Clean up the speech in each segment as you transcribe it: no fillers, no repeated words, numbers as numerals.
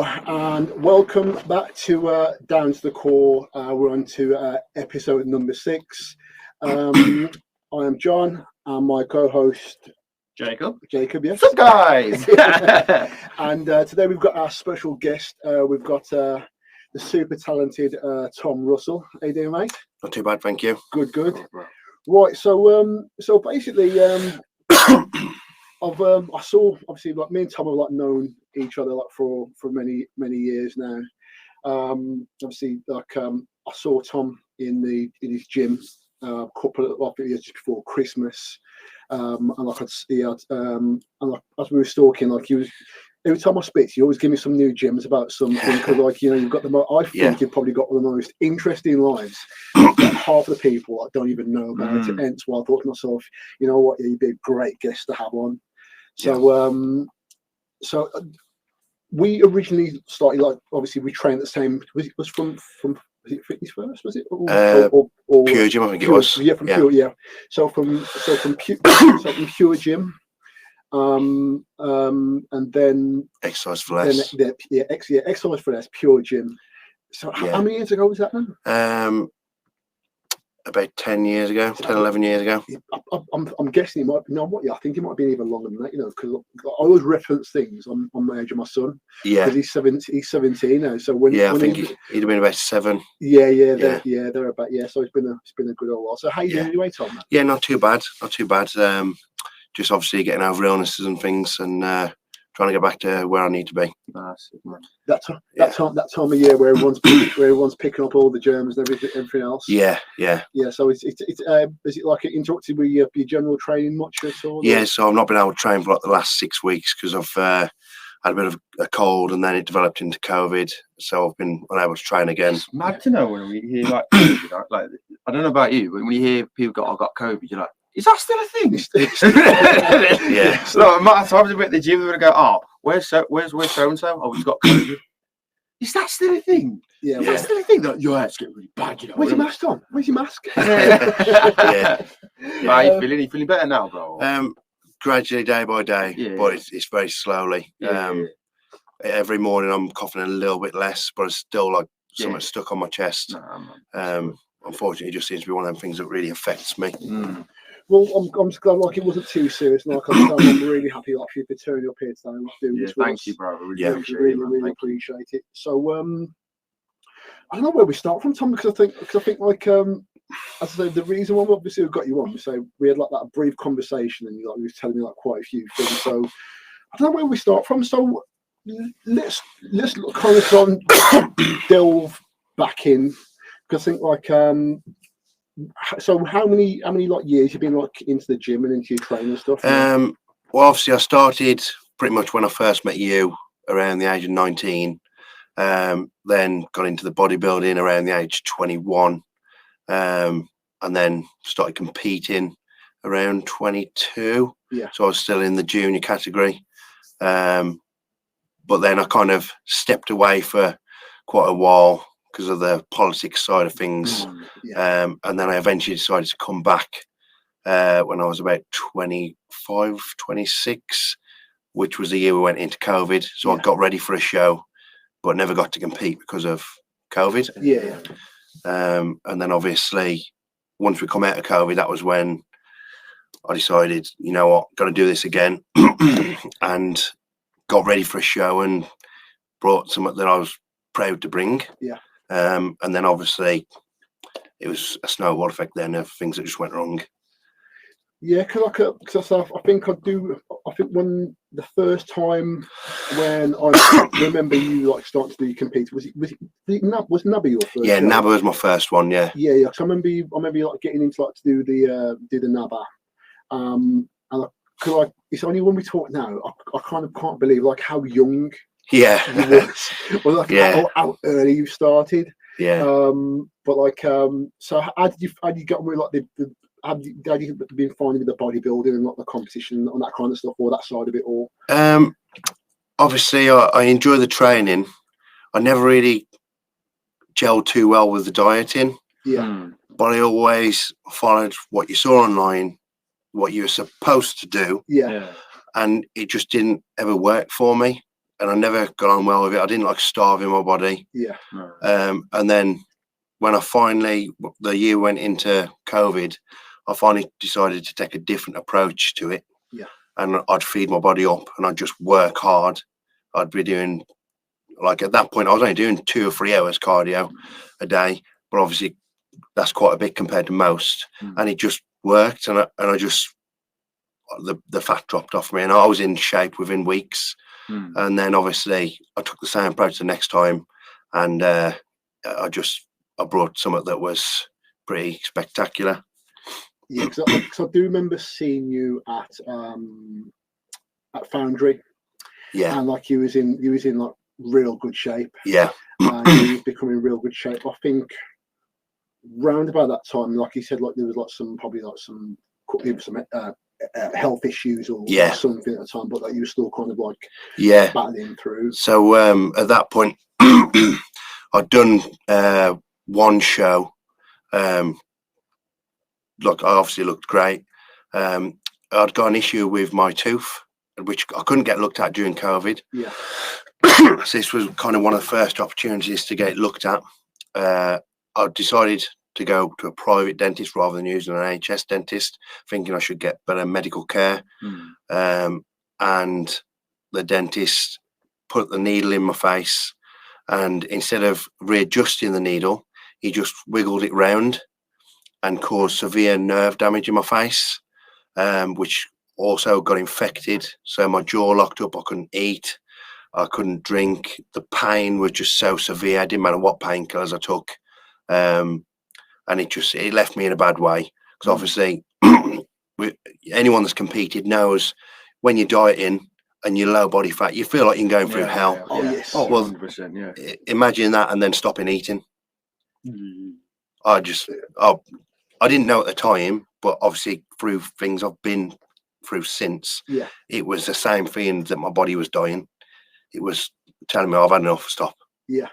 Hello and welcome back to Down to the Core. We're on to episode number 6. I am John and my co-host Jacob, yes. What's up, guys? And today we've got our special guest. We've got the super talented Tom Russell. How you doing, mate? Not too bad, thank you. Good. Right, so basically, I saw, obviously, like me and Tom have like known each other like for many years now. Obviously, like I saw Tom in his gym a couple of years before Christmas, and like and like as we were talking, like he was. Every time I speak to you, always give me some new gems about something because, like, you know, you've got the I think you've probably got one of the most interesting lives. Half of the people like, don't even know about it. Hence why I thought to myself, you know what, you'd be a great guest to have on. So, we originally started, like, obviously we trained at the same. Was from was it Fitness First? Was it or Pure Gym? I think it was. Yeah, from Pure. Yeah. So from Pure Gym. And then Exercise for Less. Exercise for Less, Pure Gym. So how many years ago was that then? About 10 years ago, 11 years ago. I'm guessing it might be, I think it might be even longer than that, you know, because I always reference things on the age of my son. Yeah. Because he's 17 now. So when I think he'd have been about 7. They're about, so it's been a good old while. So how you doing anyway, Tom? Yeah, not too bad. Just obviously getting over illnesses and things and trying to get back to where I need to be. That time of year where everyone's picking up all the germs and everything else. Yeah. So is it like it interrupted with your general training much at all? Yeah, so I've not been able to train for like the last 6 weeks because I've had a bit of a cold and then it developed into COVID. So I've been unable to train again. It's mad to know when we hear like COVID, like I don't know about you, but when you hear people got COVID, you're like, is that still a thing? Yeah. So I times a bit at the gym, we're gonna go, oh, where's so and so? Oh, he's got COVID. Is that still a thing? Yeah. Is that still a thing? Like, your hair's getting really bad, you know. Where's your mask, Tom? Where's your mask? Yeah. How are you feeling? Are you feeling better now, bro? Gradually, day by day, but it's very slowly. Every morning I'm coughing a little bit less, but it's still like something stuck on my chest. Unfortunately, it just seems to be one of them things that really affects me. Well, I'm just glad like it wasn't too serious. Like I'm really happy like for you turning up here today and doing this. Thank you, bro. Really appreciate it. So I don't know where we start from, Tom, because I think like as I say, the reason why obviously we got you on, so we had like that brief conversation and you was telling me like quite a few things. So I don't know where we start from. So let's kind of delve back in, because I think like so how many like years you've been like into the gym and into your training and stuff? Well, obviously I started pretty much when I first met you around the age of 19. Then got into the bodybuilding around the age of 21, and then started competing around 22. So I was still in the junior category, but then I kind of stepped away for quite a while because of the politics side of things. And then I eventually decided to come back when I was about 25, 26, which was the year we went into COVID. So I got ready for a show, but never got to compete because of COVID. And then obviously, once we come out of COVID, that was when I decided, you know what, got to do this again. And got ready for a show and brought something that I was proud to bring. And then obviously it was a snowball effect then of things that just went wrong. Yeah, because I think when the first time when I remember you like starting to do compete, was Nabby your first? Yeah, Nabba was my first one. Yeah. So I remember you like getting into like to do the Nabba, and like it's only when we talk now I kind of can't believe like how young you was, or like how early you started. But like so how did you get on with like the have you been finding with the bodybuilding and like the competition and that kind of stuff, or that side of it all? Obviously I enjoy the training. I never really gelled too well with the dieting, but I always followed what you saw online, what you were supposed to do, and it just didn't ever work for me. and I never got on well with it. I didn't like starving my body. Yeah. And then when the year went into COVID, I finally decided to take a different approach to it. Yeah. And I'd feed my body up and I'd just work hard. I'd be doing, like at that point, I was only doing 2 or 3 hours cardio a day, but obviously that's quite a bit compared to most. And it just worked, and I just, the fat dropped off me, and I was in shape within weeks. And then obviously I took the same approach the next time, and I brought something that was pretty spectacular. Yeah, because I do remember seeing you at Foundry. Yeah. And like you was in like real good shape. Yeah. And you was becoming real good shape. I think round about that time, like you said, like there was like some health issues or something at the time, but that you were still kind of like battling through. So at that point, I'd done one show. Look, I obviously looked great. I'd got an issue with my tooth, which I couldn't get looked at during COVID. Yeah. So this was kind of one of the first opportunities to get looked at. I decided to go to a private dentist rather than using an NHS dentist, thinking I should get better medical care. And the dentist put the needle in my face, and instead of readjusting the needle, he just wiggled it round and caused severe nerve damage in my face, which also got infected. So my jaw locked up, I couldn't eat, I couldn't drink. The pain was just so severe. It didn't matter what painkillers I took. And it left me in a bad way. Because obviously, anyone that's competed knows when you're dieting and you're low body fat, you feel like you're going through hell. Yeah. Oh, yes. Oh, Well, 100%, yeah. Imagine that and then stopping eating. I didn't know at the time, but obviously through things I've been through since, it was the same feeling that my body was dying. It was telling me I've had enough, stop. Yeah.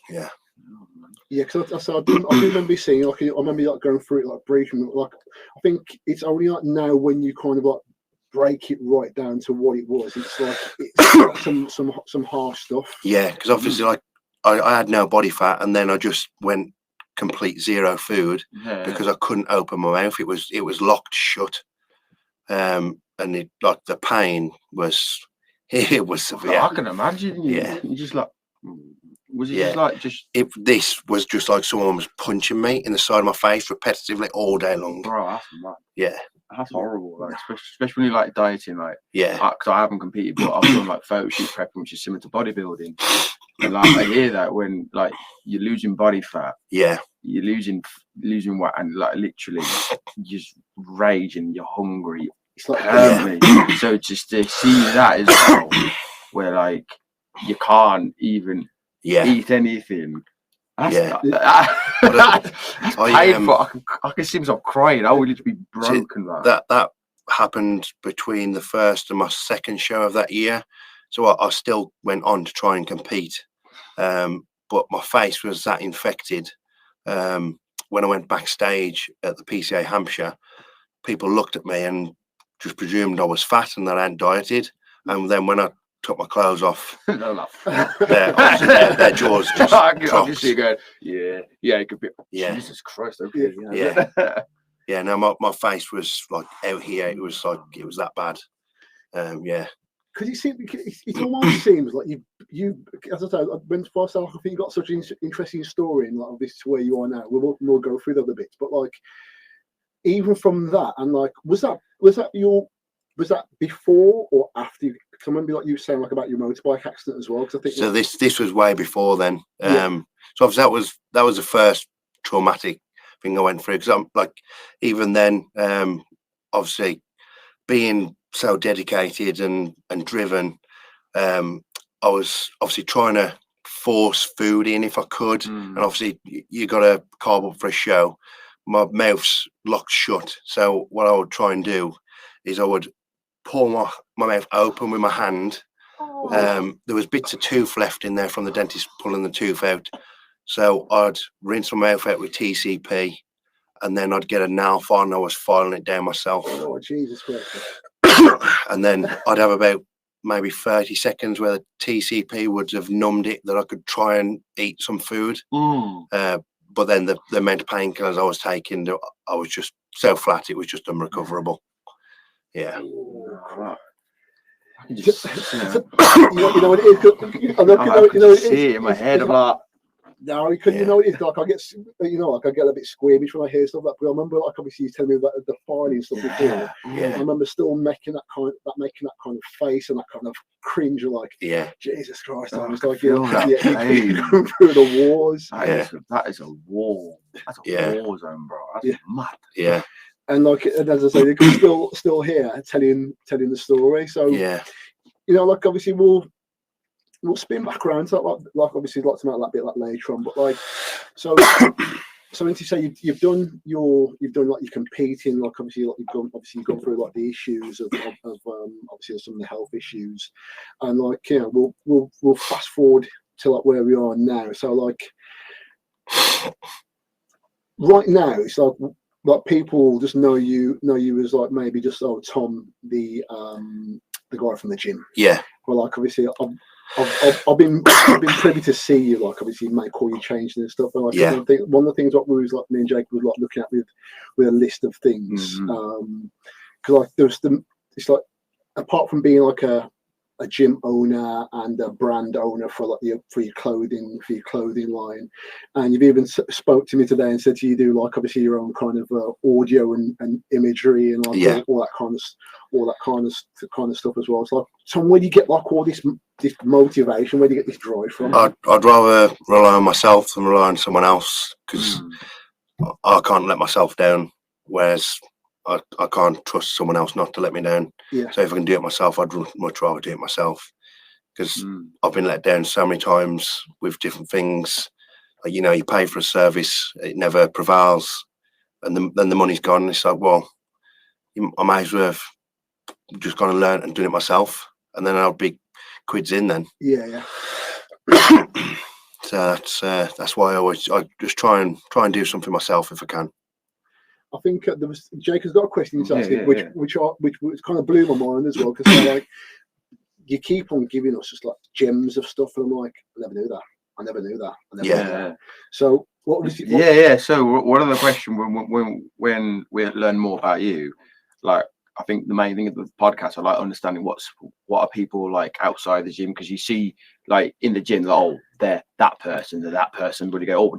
Yeah, because I do remember seeing, like, I remember like going through it like briefly. Like, I think it's only like now when you kind of like break it right down to what it was. It's like some harsh stuff. Yeah, because obviously, like I had no body fat, and then I just went complete zero food because I couldn't open my mouth. It was locked shut, and it, like, the pain was severe. I can imagine. You just like. Was it This was just like someone was punching me in the side of my face repetitively all day long. Bro, that's mad. Yeah. That's horrible. Like, especially when you like dieting, like, because I haven't competed, but I've done like photo shoot prepping, which is similar to bodybuilding. And like I hear that when like you're losing body fat, you're losing weight, and like literally you're just raging, you're hungry. It's like so just to see that as well, where like you can't even eat anything. That's painful. I can see myself crying. I would literally be broken. That happened between the first and my second show of that year. So I still went on to try and compete. But my face was that infected. When I went backstage at the PCA Hampshire, people looked at me and just presumed I was fat and that I hadn't dieted. And then when I took my clothes off, their jaws just I can see you going, it could be. Jesus Christ, okay, no, my face was like out here. It was like it was that bad. Because it almost seems like you as I say, when first I think you got such an interesting story in like this to where you are now. We'll go through the other bits, but like even from that, and like was that before or after? Because I remember like you saying like about your motorbike accident as well. Because I think so. This was way before then. So obviously that was the first traumatic thing I went through. Because I'm like, even then, obviously being so dedicated and driven, I was obviously trying to force food in if I could, and obviously you got to carb up for a show. My mouth's locked shut, so what I would try and do is I would pull my mouth open with my hand. There was bits of tooth left in there from the dentist pulling the tooth out, so I'd rinse my mouth out with TCP, and then I'd get a nail file and I was filing it down myself. Oh, Jesus Christ. And then I'd have about maybe 30 seconds where the TCP would have numbed it that I could try and eat some food. But then the mental painkillers I was taking, I was just so flat, it was just unrecoverable. Yeah. I can just, you know what it is. I can see it in my head. I'm like, no, because you know what it is. Like I get, like I get a bit squeamish when I hear stuff like that. But I remember, like obviously, you telling me about the filing stuff before. I remember still making that kind of face and that kind of cringe. Like, Jesus Christ! I was like, you're going through the wars. That is a war. That's a war zone, bro. That's mad. Yeah. And like, and as I say, you can still here telling the story. So like obviously we'll spin back around to like obviously like to make that bit like later on, but like so when you say you've done like you're competing, like obviously like you've gone through like the issues of obviously some of the health issues, and like we'll fast forward to like where we are now. So like right now it's like people just know you as like maybe just Tom, the guy from the gym. Yeah. Well, like obviously I've been privy to see you, like obviously make all your changes and stuff. And like one of the things that we was like me and Jake was like looking at with a list of things. Because like it's like apart from being like a gym owner and a brand owner for your clothing line, and you've even spoke to me today and said you do like obviously your own kind of audio and imagery and like all that kind of stuff as well. So where do you get like all this motivation? Where do you get this drive from? I'd rather rely on myself than rely on someone else, because I can't let myself down, whereas I can't trust someone else not to let me down. So if I can do it myself, I'd much rather do it myself, because I've been let down so many times with different things. Like, you pay for a service, it never prevails, and then the money's gone. It's like, well, I might as well have just gone and learned and done it myself, and then I'll be quids in then. So that's why I just try and do something myself if I can. I think there was Jake has got a question to ask which kind of blew my mind as well, because like you keep on giving us just like gems of stuff, and I'm like, I never knew that. So what was it? So one of the questions when we learn more about you, like I think the main thing of the podcast, I like understanding what are people like outside the gym, because you see like in the gym, like, they're that person, but you go,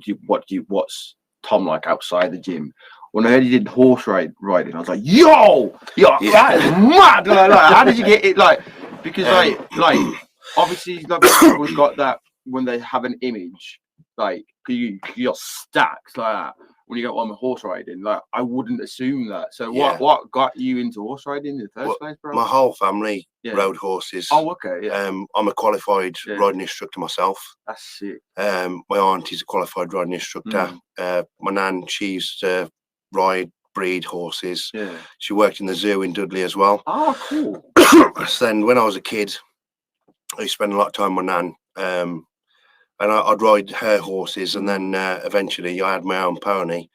what's Tom like outside the gym? When I heard you did horse riding, I was like, yo, that is mad. Like, how did you get it? Like, because like obviously like, people's got that when they have an image, like you're stacked like that. When you go on horse riding, like I wouldn't assume that. So what got you into horse riding in the first place, bro? My whole family rode horses. Oh, okay. Yeah. I'm a qualified riding instructor myself. That's it. My aunt is a qualified riding instructor. My nan, she used to breed horses. She worked in the zoo in Dudley as well. Oh, cool. So then when I was a kid, I used to spend a lot of time with my nan, and I'd ride her horses, and then eventually I had my own pony.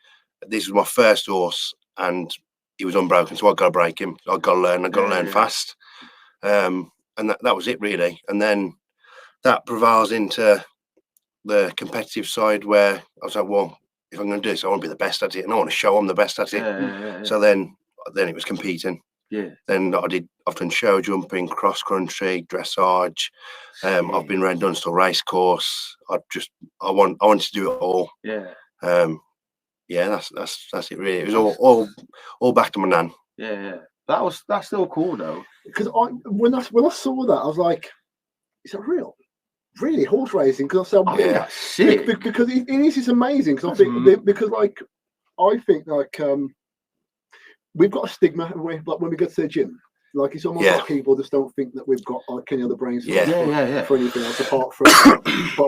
This was my first horse, and he was unbroken, so I got to break him. I got to learn fast, and that was it really. And then that prevails into the competitive side, where I was like, well, if I'm going to do this, I want to be the best at it, and I want to show I'm the best at it. So then it was competing. Then I've done show jumping, cross country, dressage. I've been around Dunstall race course. I wanted to do it all. That's it really. It was all back to my nan. That's still cool though. Because when I saw that, I was like, is that real? Really, horse racing? Because I said, sick. Because it is, it's amazing. Because I think because like I think like we've got a stigma like when we go to the gym. Like it's almost like people just don't think that we've got like any other brains for anything else apart from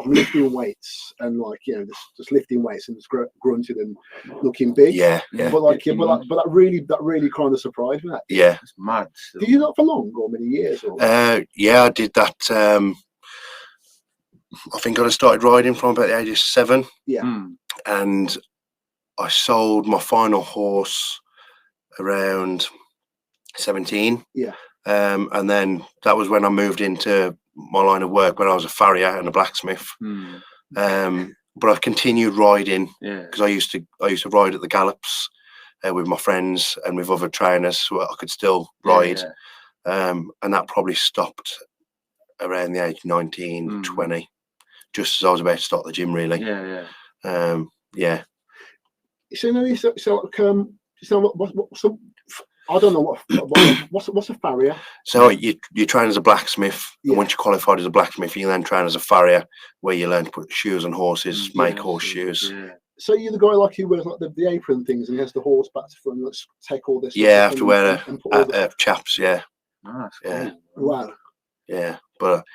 lifting weights and like just lifting weights and just grunting and looking big. But that really kind of surprised me. It's mad. Did you that for long or many years? Or? I did that. I think I started riding from about the age of 7. And I sold my final horse around 17. And then that was when I moved into my line of work, when I was a farrier and a blacksmith. But I continued riding because I used to ride at the gallops with my friends and with other trainers, so I could still ride. And that probably stopped around the age of 19, 20, just as I was about to start the gym, really. So I don't know what's a farrier. So you train as a blacksmith, and once you're qualified as a blacksmith, you then train as a farrier, where you learn to put shoes on horses, make horseshoes. So you're the guy like who wears like the apron things and he has the horse back to front. Let's take all this. Yeah, I have to wear chaps. Yeah. Oh, that's cool. Wow. Yeah, but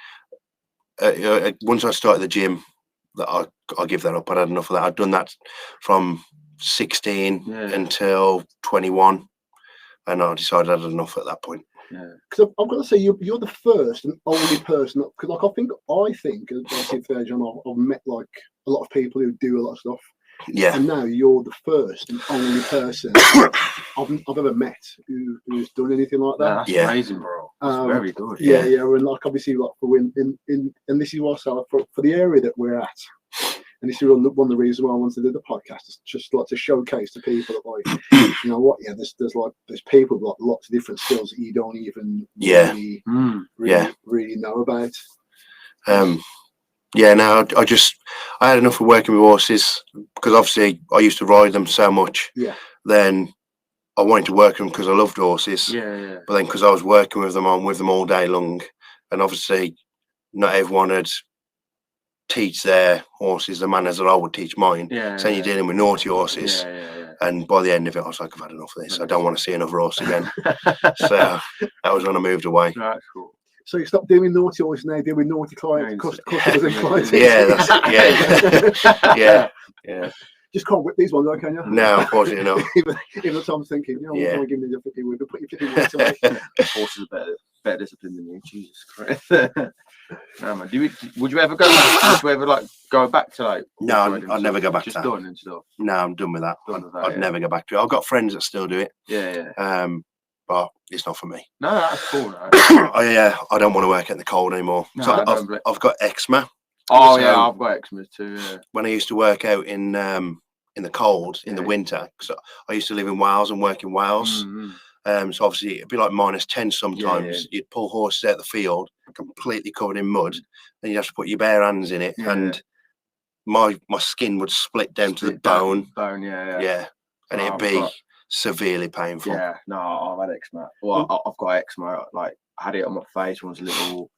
once I started the gym, that I give that up. I had enough of that. I'd done that from 16 until 21, and I decided I had enough at that point. Because I've got to say you're the first and only person. Because like I think I've met like a lot of people who do a lot of stuff. Yeah. And now you're the first and only person I've ever met who's done anything like that. That's amazing, bro. That's very good. Yeah, and like obviously like for in and this is also for the area that we're at. And this is one of the reasons why I wanted to do the podcast, is just like to showcase to people that like, you know what, there's people with like lots of different skills that you don't even really know about. I had enough of working with horses, because obviously I used to ride them so much. Then I wanted to work them because I loved horses. But then because I was working with them, I'm with them all day long, and obviously not everyone would teach their horses the manners that I would teach mine. So you're dealing with naughty horses. And by the end of it, I was like, I've had enough of this. I don't want to see another horse again. So that was when I moved away. That's cool. So you stopped doing naughty horses, now doing naughty clients, customers and clients. Yeah. Just can't whip these ones, can you? No, unfortunately not. Even Tom's thinking, you know, I'm giving you 50 whip, put your 50 whip away. Horses are better disciplined than you. Jesus Christ. No, man. Would you ever go back? Would you ever like go back to like? No, I'd never go back to that. Just done and stuff. No, I'm done with that. I'd never go back to it. I've got friends that still do it. But it's not for me. No, that's cool. No. I don't want to work in the cold anymore. No, so I've got eczema. Oh yeah, I've got eczema too. Yeah. When I used to work out in the cold in the winter, because I used to live in Wales and work in Wales. So obviously it'd be like -10 sometimes. You'd pull horses out of the field completely covered in mud, and you'd have to put your bare hands in it, and my skin would split down to the bone. And it'd be severely painful. Yeah, no, I've had eczema. Well, I've got eczema. Like I had it on my face when I was little,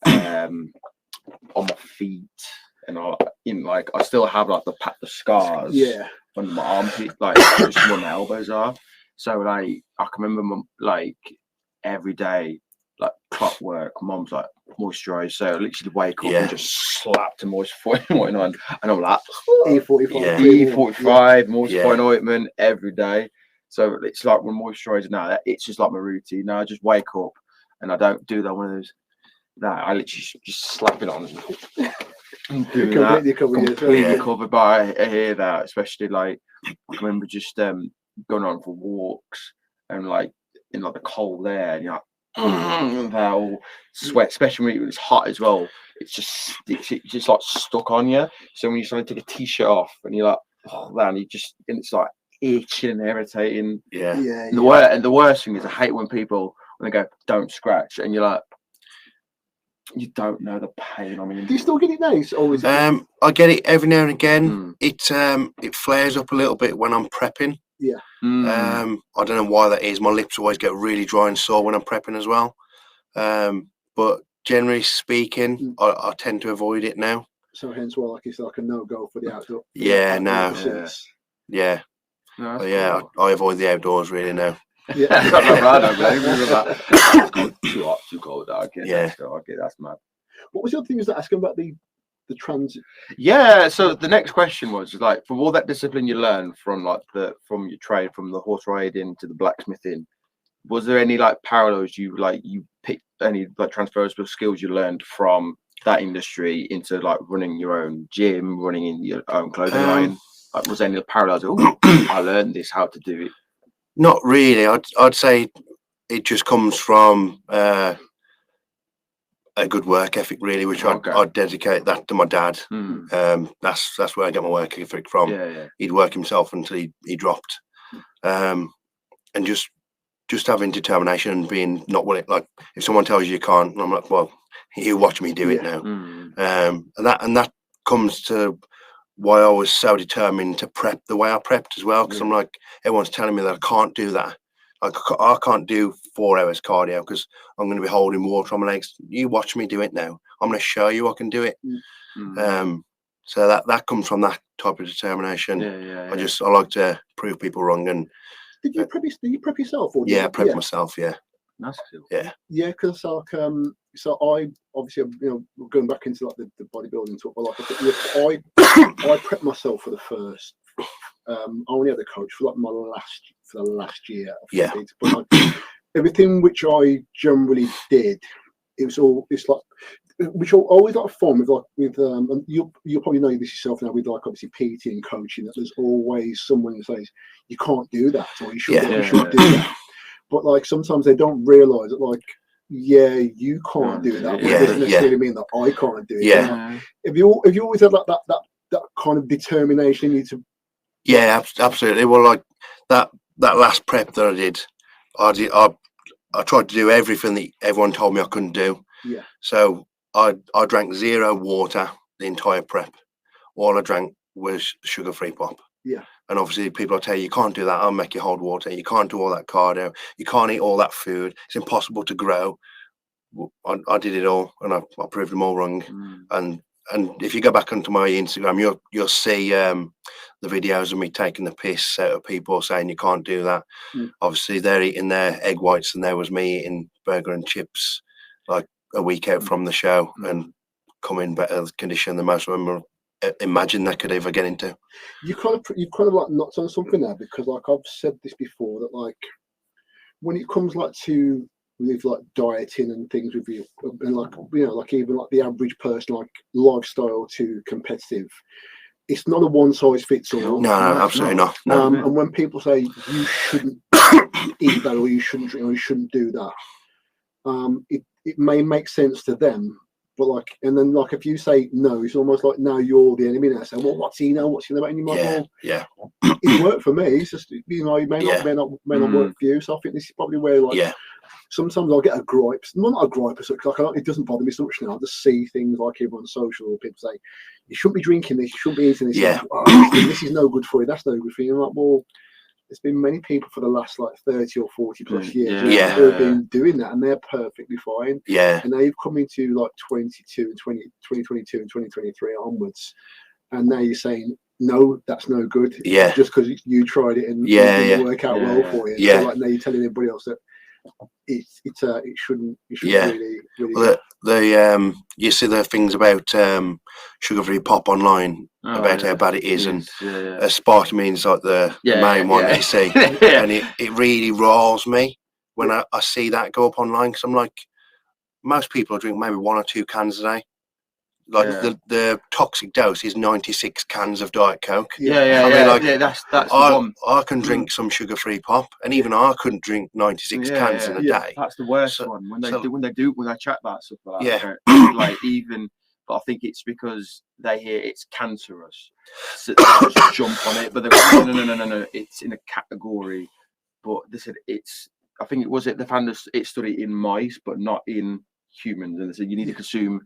on my feet, and I still have like the scars. Under my armpit, like just where my elbows are. So like I can remember like every day, like clockwork, Mum's like moisturize. So I literally wake up and just slap to moisturizing ointment, and I'm like E45 moisturizing ointment every day. So it's like when moisturizing now, it's just like my routine. Now I just wake up and I don't do that one of those. No, I literally just slap it on. Completely covered. But I hear that, especially like I remember just going on for walks and like in like the cold air, and you're like that all sweat, especially when it was hot as well. It's just like stuck on you. So when you sort of take a t-shirt off and you're like, oh man, it's like itching and irritating. And the worst thing is I hate when they go, don't scratch, and you're like, you don't know the pain. I mean, do you still get it now? Always. I get it every now and again. It flares up a little bit when I'm prepping. I don't know why that is. My lips always get really dry and sore when I'm prepping as well. But generally speaking, I tend to avoid it now. So hence why it's like a no-go for the outdoor. I avoid the outdoors really now. Too hot, too cold. I get that's mad. What was the other thing you was asking about the transit? So the next question was like, from all that discipline you learned from from your trade, from the horse riding to the blacksmithing, was there any like parallels you picked, any like transferable skills you learned from that industry into like running your own gym, running in your own clothing line? Like, was there any parallels? I learned this, how to do it. Not really. I'd say it just comes from a good work ethic, really, which I'd dedicate that to my dad. That's where I get my work ethic from. He'd work himself until he dropped, and just having determination and being not willing. Like, if someone tells you can't, I'm like, well, you watch me do it now. And that comes to why I was so determined to prep the way I prepped as well, because I'm like, everyone's telling me that I can't do that. Like, I can't do 4 hours cardio because I'm going to be holding water on my legs. You watch me do it now. I'm going to show you I can do it. So that comes from that type of determination. I like to prove people wrong. And did you prep yourself? Or prep myself. That's cool. Because like so I obviously, going back into like the bodybuilding talk, but like I prepped myself for the first. I only had a coach for like the last year. But like, everything which I generally did, it's like, which I always like fun with and you'll probably know this yourself now with like obviously PT and coaching, that there's always someone who says you can't do that or you shouldn't do that. But like sometimes they don't realise that like, you can't do that, but it doesn't necessarily mean that I can't do it. Like, if you always have that kind of determination, you need to. Yeah, absolutely. Well, like that last prep that I did, I tried to do everything that everyone told me I couldn't do. So I drank 0 water the entire prep. All I drank was sugar-free pop. And obviously people will tell you can't do that. I'll make you hold water. You can't do all that cardio. You can't eat all that food. It's impossible to grow. I did it all, and I proved them all wrong. And if you go back onto my Instagram, you'll see the videos of me taking the piss out of people saying you can't do that. Obviously they're eating their egg whites, and there was me eating burger and chips like a week out from the show and come in better condition than most of them imagine they could ever get into. You kind of like knocked on something there, because like I've said this before, that like when it comes like to with like dieting and things with you, and like like even like the average person, like lifestyle to competitive, it's not a one size fits all. No, absolutely not. No. And when people say you shouldn't eat that or you shouldn't drink or you shouldn't do that, it may make sense to them. But like, and then like if you say no, it's almost like now you're the enemy. Now saying, well, what's he know? What's he know? And you're like, it worked for me. It's just it may not work for you. So I think this is probably where like sometimes I'll get a gripe. Not a gripe, like it doesn't bother me so much now. I just see things like even on social, people say you shouldn't be drinking this, you shouldn't be eating this. Like, this is no good for you. That's no good for you. I'm like, well, there's been many people for the last like 30 or 40 plus years who have been doing that, and they're perfectly fine. And now you've come into like 2022 and 2023 onwards, and now you're saying no, that's no good. Just because you tried it and it didn't work out well for you. So like now you're telling everybody else that it shouldn't really. Well, you see the things about sugar-free pop online about how bad it is, and aspartame's like the main one that you see, and it really riles me when I see that go up online, because I'm like, most people drink maybe 1 or 2 cans a day. Like the toxic dose is 96 cans of Diet Coke. That's I can drink some sugar-free pop, and even I couldn't drink 96 cans in a day. That's the worst one when they chat about stuff like that. Like even, but I think it's because they hear it's cancerous, so they just jump on it. But they're like, no, it's in a category. But they said it's. I think they found it studied in mice, but not in humans, and they said you need to consume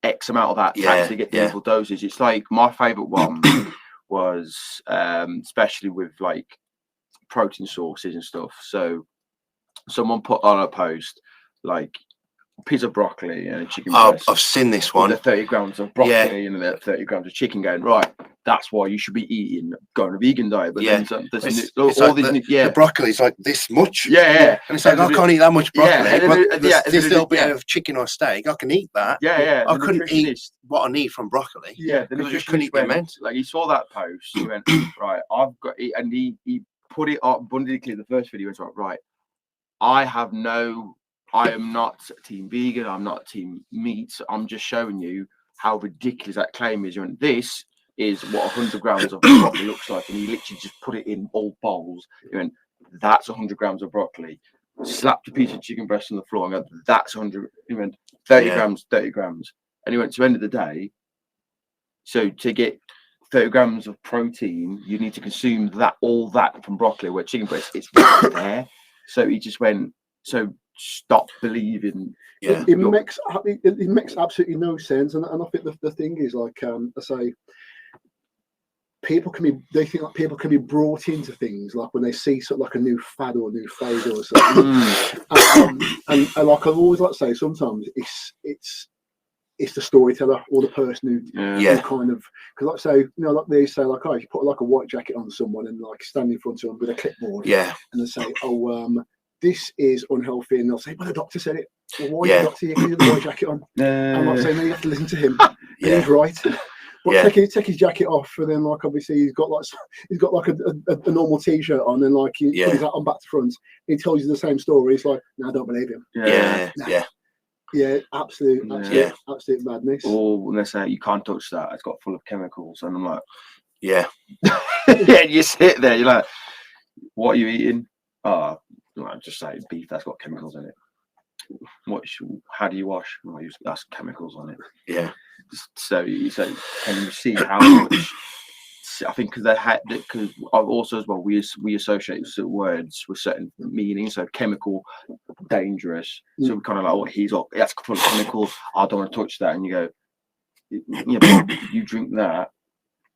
X amount of that to actually get the equal dosage. It's like my favorite one was especially with like protein sources and stuff. So someone put on a post like a piece of broccoli and a chicken breast. I've seen this one. 30 grams of broccoli and 30 grams of chicken, going right. That's why you should be going a vegan diet. But then the broccoli's like this much. And it's like I can't eat that much broccoli. But this little bit of chicken or steak, I can eat that. I couldn't eat what I need from broccoli. Because I just couldn't eat the amount. Like he saw that post, he went right. I've got it, and he put it up abundantly. The first video was right. I am not team vegan. I'm not team meat. I'm just showing you how ridiculous that claim is. And this is what 100 grams of broccoli looks like. And he literally just put it in all bowls. He went, that's 100 grams of broccoli. slapped a piece of chicken breast on the floor and go, that's 100. He went 30 grams, 30 grams. And he went to the end of the day. So to get 30 grams of protein, you need to consume all that from broccoli, where chicken breast, it's right there. So he just went, so stop believing. Yeah. It makes absolutely no sense. And I think the thing is, like, I say, they think like people can be brought into things like when they see sort of like a new fad or a new phase or something. And like I always like to say, sometimes it's the storyteller or the person who kind of, because like say, you know, like they say, like, oh, you put like a white jacket on someone and like stand in front of them with a clipboard, and they say, oh, this is unhealthy, and they'll say, well, the doctor said it. Well, why is the doctor here? The white jacket on? I'm not saying that, you have to listen to him. And he's right. But take his jacket off, and then like obviously he's got like a normal t-shirt on, and like he's on back to front. He tells you the same story. It's like, no, I don't believe him. Yeah, absolute madness. Or when they say you can't touch that, it's got full of chemicals, and I'm like, yeah. You sit there, you're like, what are you eating? Oh, I'm just saying beef that's got chemicals in it. How do you wash? Well, that's chemicals on it. Yeah. So can you see how much? I think because also as well we associate certain words with certain meanings. So chemical, dangerous. So we're kind of like, oh, he's up. That's full of chemicals. I don't want to touch that. And you go, you drink that.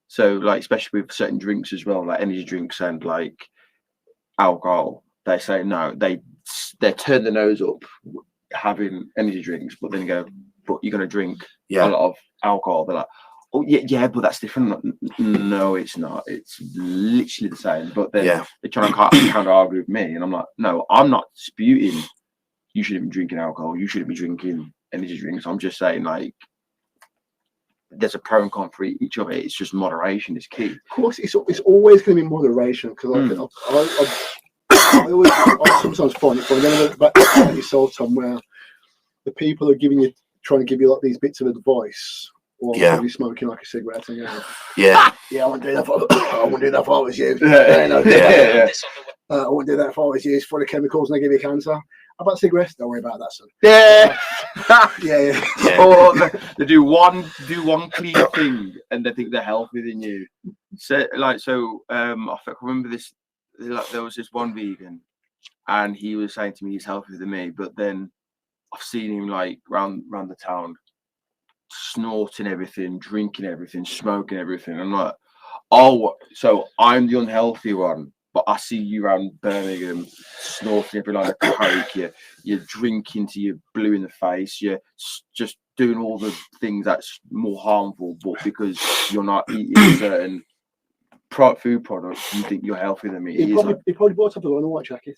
So like, especially with certain drinks as well, like energy drinks and like alcohol, they say no. They turn the nose up having energy drinks, but then you go, but you're going to drink a lot of alcohol. They're like, oh yeah, but that's different. No, it's not. It's literally the same. But then they're trying to counter argue with me, and I'm like, no, I'm not disputing you shouldn't be drinking alcohol. You shouldn't be drinking energy drinks. I'm just saying, like, there's a pro and con for each of it. It's just moderation is key. Of course, it's always going to be moderation, because I sometimes find it funny. Then back to yourself, Tom, where the people are trying to give you like these bits of advice while you're smoking like a cigarette, and I wouldn't do that I wouldn't do that if I was you. I wouldn't do that if I was you. It's full of chemicals and they give you cancer. How about cigarettes? Don't worry about that, son. Or they do one clean thing and they think they're healthier than you. So I remember this. Like, there was this one vegan, and he was saying to me he's healthier than me, but then I've seen him like round the town, snorting everything, drinking everything, smoking everything. I'm like, oh, so I'm the unhealthy one, but I see you around Birmingham snorting every line of coke, you're drinking till you're blue in the face, you're just doing all the things that's more harmful, but because you're not eating certain food products, you think you're healthier than me. He probably bought up a white jacket.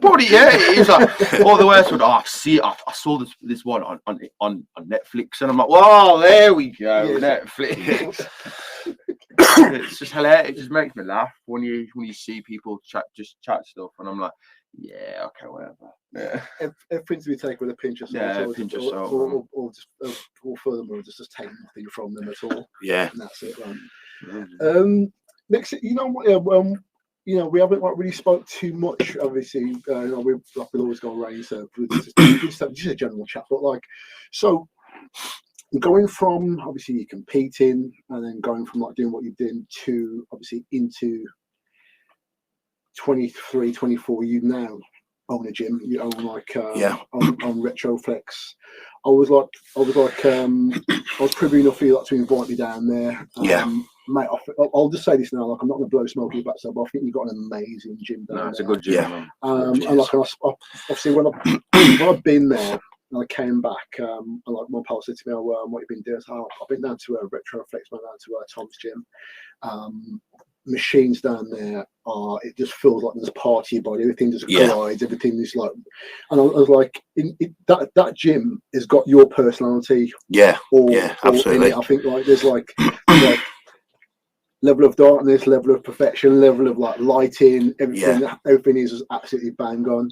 Probably, he's like, all the worst one. Oh, I saw this one on Netflix, and I'm like, wow, there we go, Netflix. It's just hilarious. It just makes me laugh when you see people chat stuff, and I'm like, yeah, okay, whatever. Yeah, everything to be taken with a pinch of salt. Yeah, a pinch of salt. Or furthermore, just take nothing from them at all. Yeah, and that's it. Next, we haven't like really spoke too much. Obviously, we'll always go around. So just a general chat. But like, so going from obviously you competing, and then going from like doing what you're doing to obviously into 23, 24, you now own a gym. You own like on Retroflex. I was privy enough for you to invite me down there. Mate, I'll just say this now. Like, I'm not going to blow smoke in your backside, but I think you've got an amazing gym down there. It's a good gym. And like, obviously, when I've been there and I came back, and like my pal said to me, "Oh, what you've been doing?" So I've been down to Retroflex, went down to Tom's gym. Machines down there it just feels like there's a part of your body. Everything just glides. Everything is like, and I was like, that gym has got your personality. Absolutely. I think like there's like level of darkness, level of perfection, level of like lighting, everything is absolutely bang on.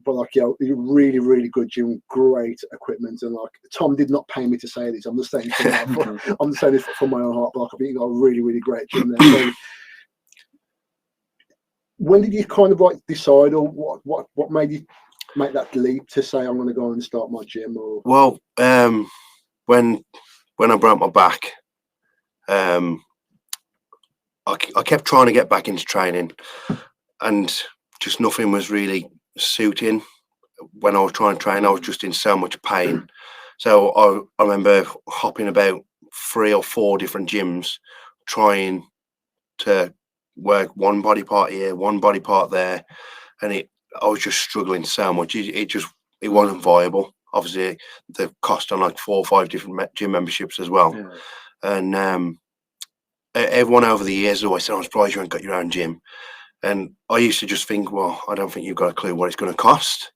But like, really, really good gym, great equipment, and like Tom did not pay me to say this. I'm just saying I'm just saying this from my own heart. But like, I think you got a really, really great gym there. So when did you kind of like decide, or what made you make that leap to say I'm going to go and start my gym? Or well, when I broke my back, I kept trying to get back into training, and just nothing was really suiting. When I was trying to train, I was just in so much pain. So I remember hopping about 3 or 4 different gyms, trying to work one body part here, one body part there, and I was just struggling so much. It wasn't viable. Obviously, the cost on like 4 or 5 different gym memberships as well. Yeah. And everyone over the years always said, "I'm surprised you haven't got your own gym." And I used to just think, well, I don't think you've got a clue what it's going to cost.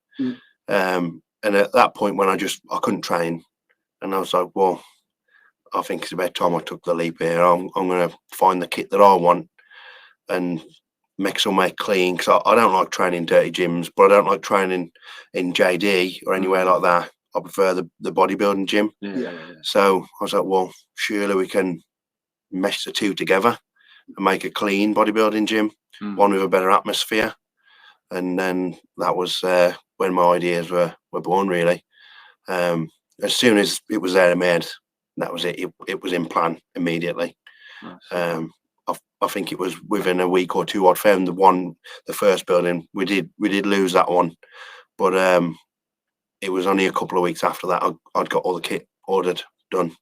And at that point, when I couldn't train, and I was like, well, I think it's about time I took the leap here. I'm going to find the kit that I want and make clean, because I don't like training dirty gyms, but I don't like training in JD or anywhere like that. I prefer the bodybuilding gym. Yeah. So I was like, well, surely we can mesh the two together and make a clean bodybuilding gym, one with a better atmosphere. And then that was when my ideas were born, really. As soon as it was there in my head, that was it. It was in plan immediately. Nice. I think it was within a week or two I'd found the first building. We did lose that one, but it was only a couple of weeks after that I'd got all the kit ordered, done,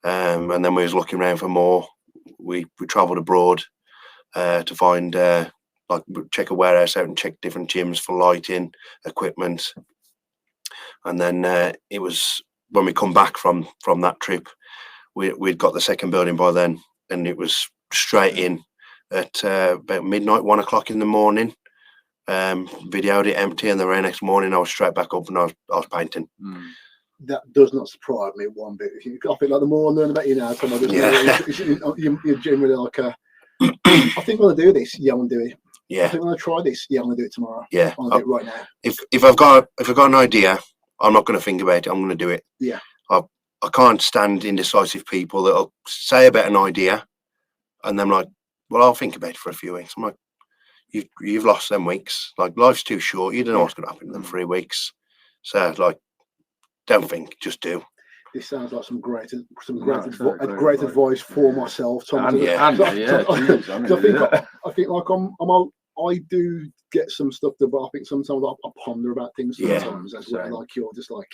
and then we was looking around for more. We travelled abroad to find check a warehouse out and check different gyms for lighting, equipment, and then it was when we come back from that trip, we'd got the second building by then, and it was straight in at about midnight, 1 o'clock in the morning. Videoed it empty, and the very next morning I was straight back up and I was painting. That does not surprise me one bit. I think like the more I learn about you now, you're generally like I think I'm gonna do this. Yeah, I'm gonna do it. Yeah. I think I'm gonna try this. Yeah, I'm gonna do it tomorrow. Yeah, I'm gonna do it right now. If I've got an idea, I'm not gonna think about it. I'm gonna do it. Yeah. I can't stand indecisive people that'll say about an idea and then like, well, I'll think about it for a few weeks. I'm like, you've lost them weeks. Like, life's too short. You don't know what's going to happen in them 3 weeks. So like, don't think, just do. This sounds like some great advice for myself. Tom, I think like I do get some stuff that, but I think sometimes I ponder about things sometimes as well. Like you're just like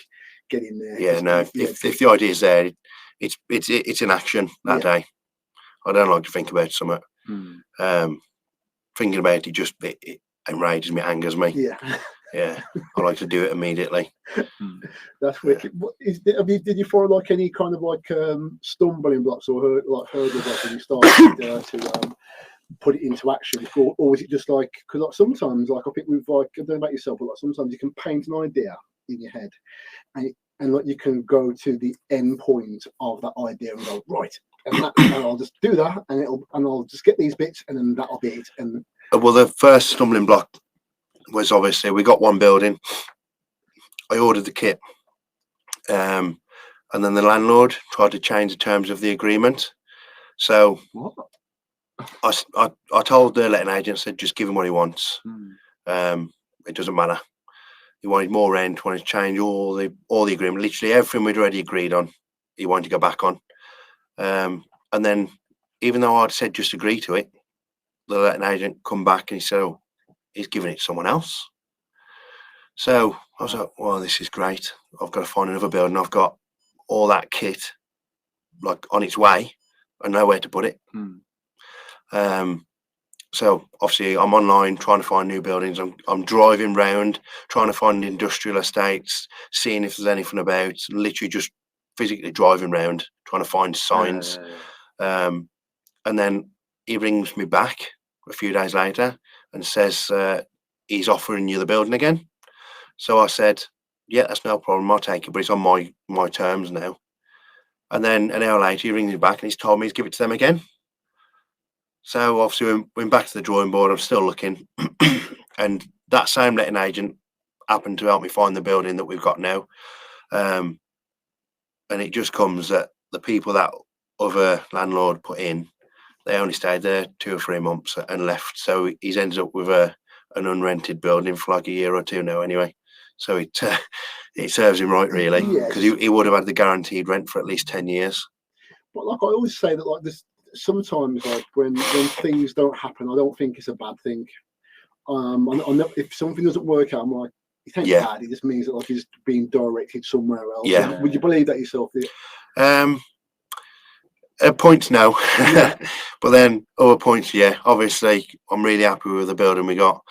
get in there. Yeah, no. If the idea is there, it's in action that day. I don't like to think about something. Thinking about it enrages me, angers me. Yeah, I like to do it immediately. That's wicked. Did you find like any kind of like stumbling blocks or hurdles like when you started to put it into action, or was it just like, because like sometimes like I think with like, I don't know about yourself, but like sometimes you can paint an idea in your head and like you can go to the end point of that idea and go right, and I'll just do that, and I'll just get these bits, and then that'll be it. And well, the first stumbling block was obviously we got one building. I ordered the kit, and then the landlord tried to change the terms of the agreement. So what? I told the letting agent, said just give him what he wants. It doesn't matter. He wanted more rent, wanted to change all the agreement, literally everything we'd already agreed on. He wanted to go back on, and then even though I'd said just agree to it, the letting agent come back and he said, "Oh, he's giving it to someone else." So I was like, "Well, this is great. I've got to find another building. I've got all that kit like on its way, and nowhere to put it." So obviously I'm online trying to find new buildings. I'm driving round trying to find industrial estates, seeing if there's anything about, literally just physically driving around trying to find signs. And then he rings me back a few days later and says he's offering you the building again. So I said, yeah, that's no problem, I'll take it, but it's on my terms now. And then an hour later he rings me back and he's told me he's give it to them again. So obviously we went back to the drawing board. I'm still looking. And that same letting agent happened to help me find the building that we've got now. And it just comes that the people that other landlord put in they only stayed there 2 or 3 months and left. So he's ended up with an unrented building for like a year or two now anyway. So it serves him right, really, because he would have had the guaranteed rent for at least 10 years. But like I always say that like this, sometimes like when things don't happen, I don't think it's a bad thing. I know if something doesn't work out, I'm like, it ain't bad. It just means that like he's being directed somewhere else. Yeah. Would you believe that yourself? At points, no. But then other points, obviously I'm really happy with the building we got.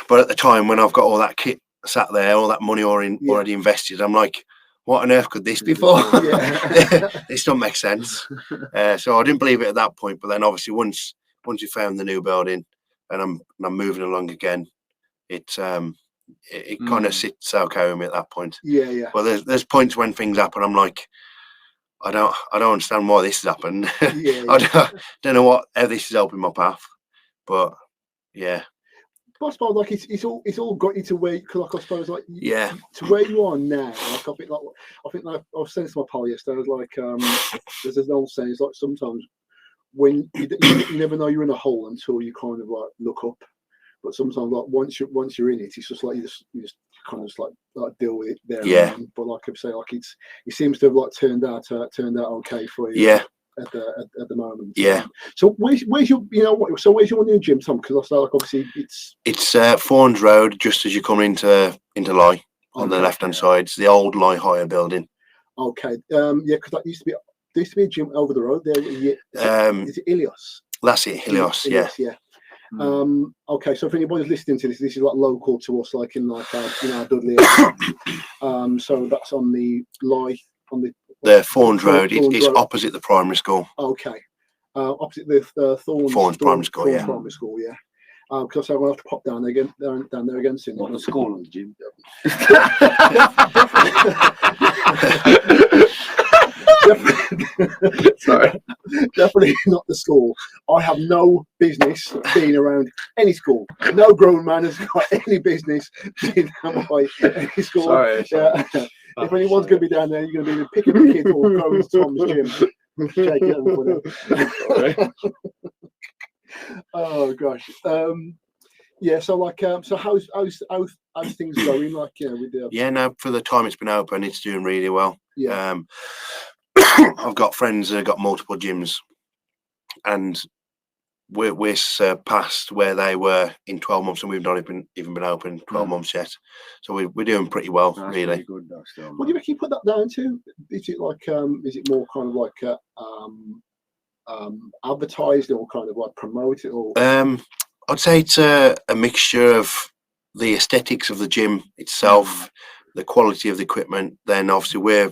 But at the time when I've got all that kit sat there, all that money already invested, I'm like, what on earth could this be for? This don't make sense. So I didn't believe it at that point. But then obviously once you found the new building and I'm moving along again, it kind of sits okay with me at that point. Well, there's points when things happen, I'm like, I don't understand why this has happened. I don't know how this is helping my path, but yeah. But I suppose like it's all got you to where, like I suppose like to where you are now. Like I think like I was saying to my pal yesterday, I was like, there's an old saying, it's like sometimes when you never know you're in a hole until you kind of like look up. But sometimes like once you're in it, it's just like you just kind of just like deal with it there. Yeah. But like I say, like it seems to have like turned out okay for you. Yeah. At the moment. Yeah. So where's your where's your new gym, Tom? Because I say like obviously it's Fawns Road, just as you come into Lye on the left hand side. It's the old Lye Hire building. Okay. Because that used to be a gym over the road there. Is it Ilios? That's it, Ilios. Yeah. Okay, so if anybody's listening to this is like local to us, like in like our Dudley area. So that's on the Lye, on the Fawns Road. It's opposite the primary school. Okay. Opposite the Fawns Primary School. Fawns Primary School. Yeah. Because I'm gonna have to pop down there again soon. Not the school or the gym. Sorry, definitely not the school. I have no business being around any school. No grown man has got any business being around any school. Sorry. If anyone's going to be down there, you're going to be picking the kids or going to Tom's gym. Shake it over there. Oh gosh. Yeah. So like, so how's things going? Like, with the no, for the time it's been open, it's doing really well. Yeah. I've got friends that have got multiple gyms, and we're surpassed where they were in 12 months, and we've not even been open 12 months yet. So we're doing pretty well, really. Good, though, still, what do you reckon you put that down to? Is it like is it more kind of like advertised or kind of like promoted, or I'd say it's a mixture of the aesthetics of the gym itself, the quality of the equipment. Then obviously we're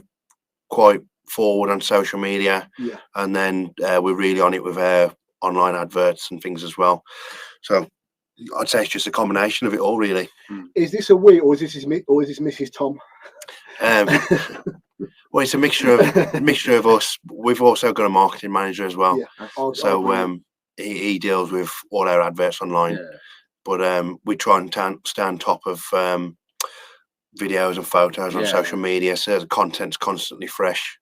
quite forward on social media, and then we're really on it with our online adverts and things as well. So I'd say it's just a combination of it all, really. Is this a we, or is this Mrs. Tom? Well, it's a mixture of us. We've also got a marketing manager as well. He deals with all our adverts online. But we try and stay on top of videos and photos on social media, so the content's constantly fresh.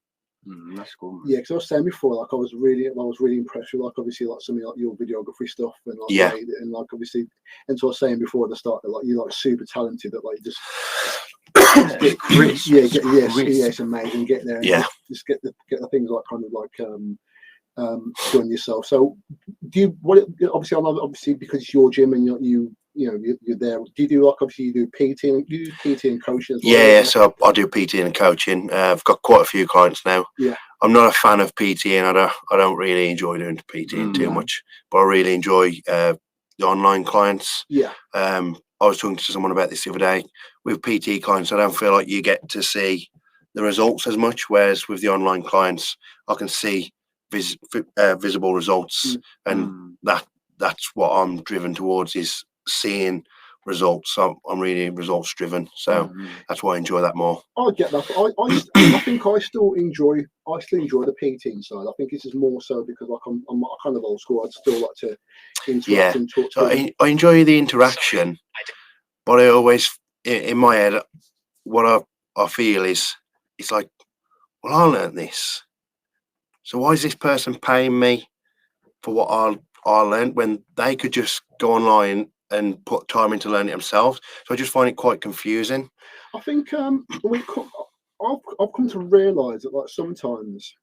That's cool, man. Yeah, because I was saying before, like I was really impressed with like obviously like some of like your videography stuff and like and like obviously, and so I was saying before at the start that like you're like super talented, that like just it's amazing. Get there, and just get the things like kind of like done yourself. So do you obviously I know obviously because it's your gym and you're there. Do you do like obviously you do PT and coaching as well? Yeah, so I do PT and coaching. I've got quite a few clients now. Yeah, I'm not a fan of PT, and I don't really enjoy doing PT too much, but I really enjoy the online clients. Yeah. I was talking to someone about this the other day. With PT clients, I don't feel like you get to see the results as much, whereas with the online clients, I can see visible results, and that's what I'm driven towards, is seeing results. I'm really results driven, so that's why I enjoy that more. I get that. I think I still enjoy the PT side. I think this is more so because like I'm kind of old school. I'd still like to interact and talk. So I enjoy the interaction, but I always in my head what I feel is it's like, well, I learned this, so why is this person paying me? for what I learned when they could just go online and put time into learning it themselves. So I just find it quite confusing. I think I've come to realise that, like, sometimes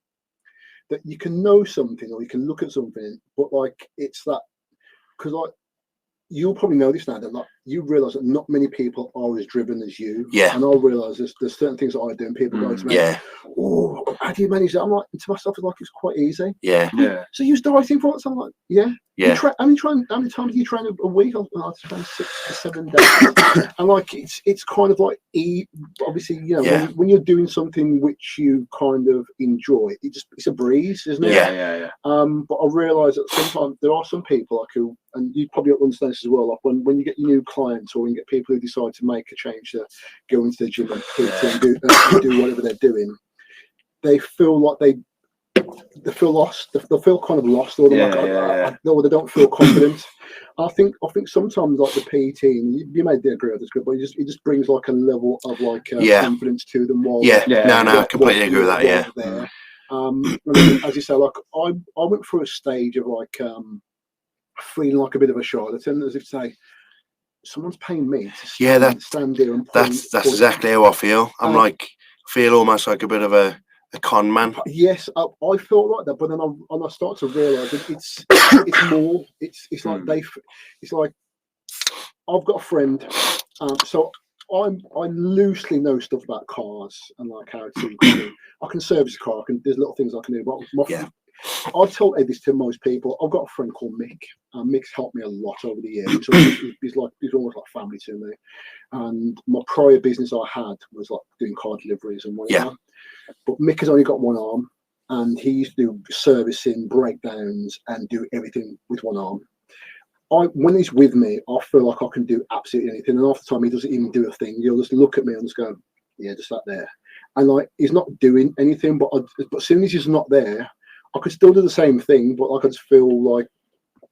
that you can know something or you can look at something, but like it's that, because like you'll probably know this now, that like you realise that not many people are as driven as you. Yeah. And I realise there's certain things that I do and people go to me, oh, how do you manage that? I'm like, to myself, it's like, it's quite easy. Yeah. Yeah. So you use dieting for it? So I'm like, yeah. Yeah. How many times do you train a week? I train 6 to 7 days. And like it's kind of like obviously, you know, when you're doing something which you kind of enjoy, it's a breeze, isn't it? Yeah. But I realise that sometimes there are some people like who, and you probably understand this as well, like when you get new clients or when you get people who decide to make a change to go into the gym and and do whatever they're doing, they feel like they feel lost. They feel kind of lost, or or they don't feel confident. I think sometimes like the PT, and you may agree with this, but it just brings like a level of like confidence to them. No, I completely agree with that. Yeah. There. I mean, as you say, like I went through a stage of like feeling like a bit of a charlatan, as if to say, someone's paying me to stand here and point. That's exactly how I feel. I'm like, feel almost like a bit of a con man. Yes, I felt like that, but then I start to realise that it's more. It's like it's like I've got a friend, so I loosely know stuff about cars and like how to. I can service a car. There's little things I can do. But I've told this to most people. I've got a friend called Mick. Mick's helped me a lot over the years. So he's almost like family to me. And my prior business I had was like doing car deliveries and whatever. But Mick has only got one arm, and he used to do servicing, breakdowns, and do everything with one arm. When he's with me, I feel like I can do absolutely anything. And half the time, he doesn't even do a thing. He'll just look at me and just go, "Yeah, just like there." And like he's not doing anything, but as soon as he's not there, I could still do the same thing, but like I just feel like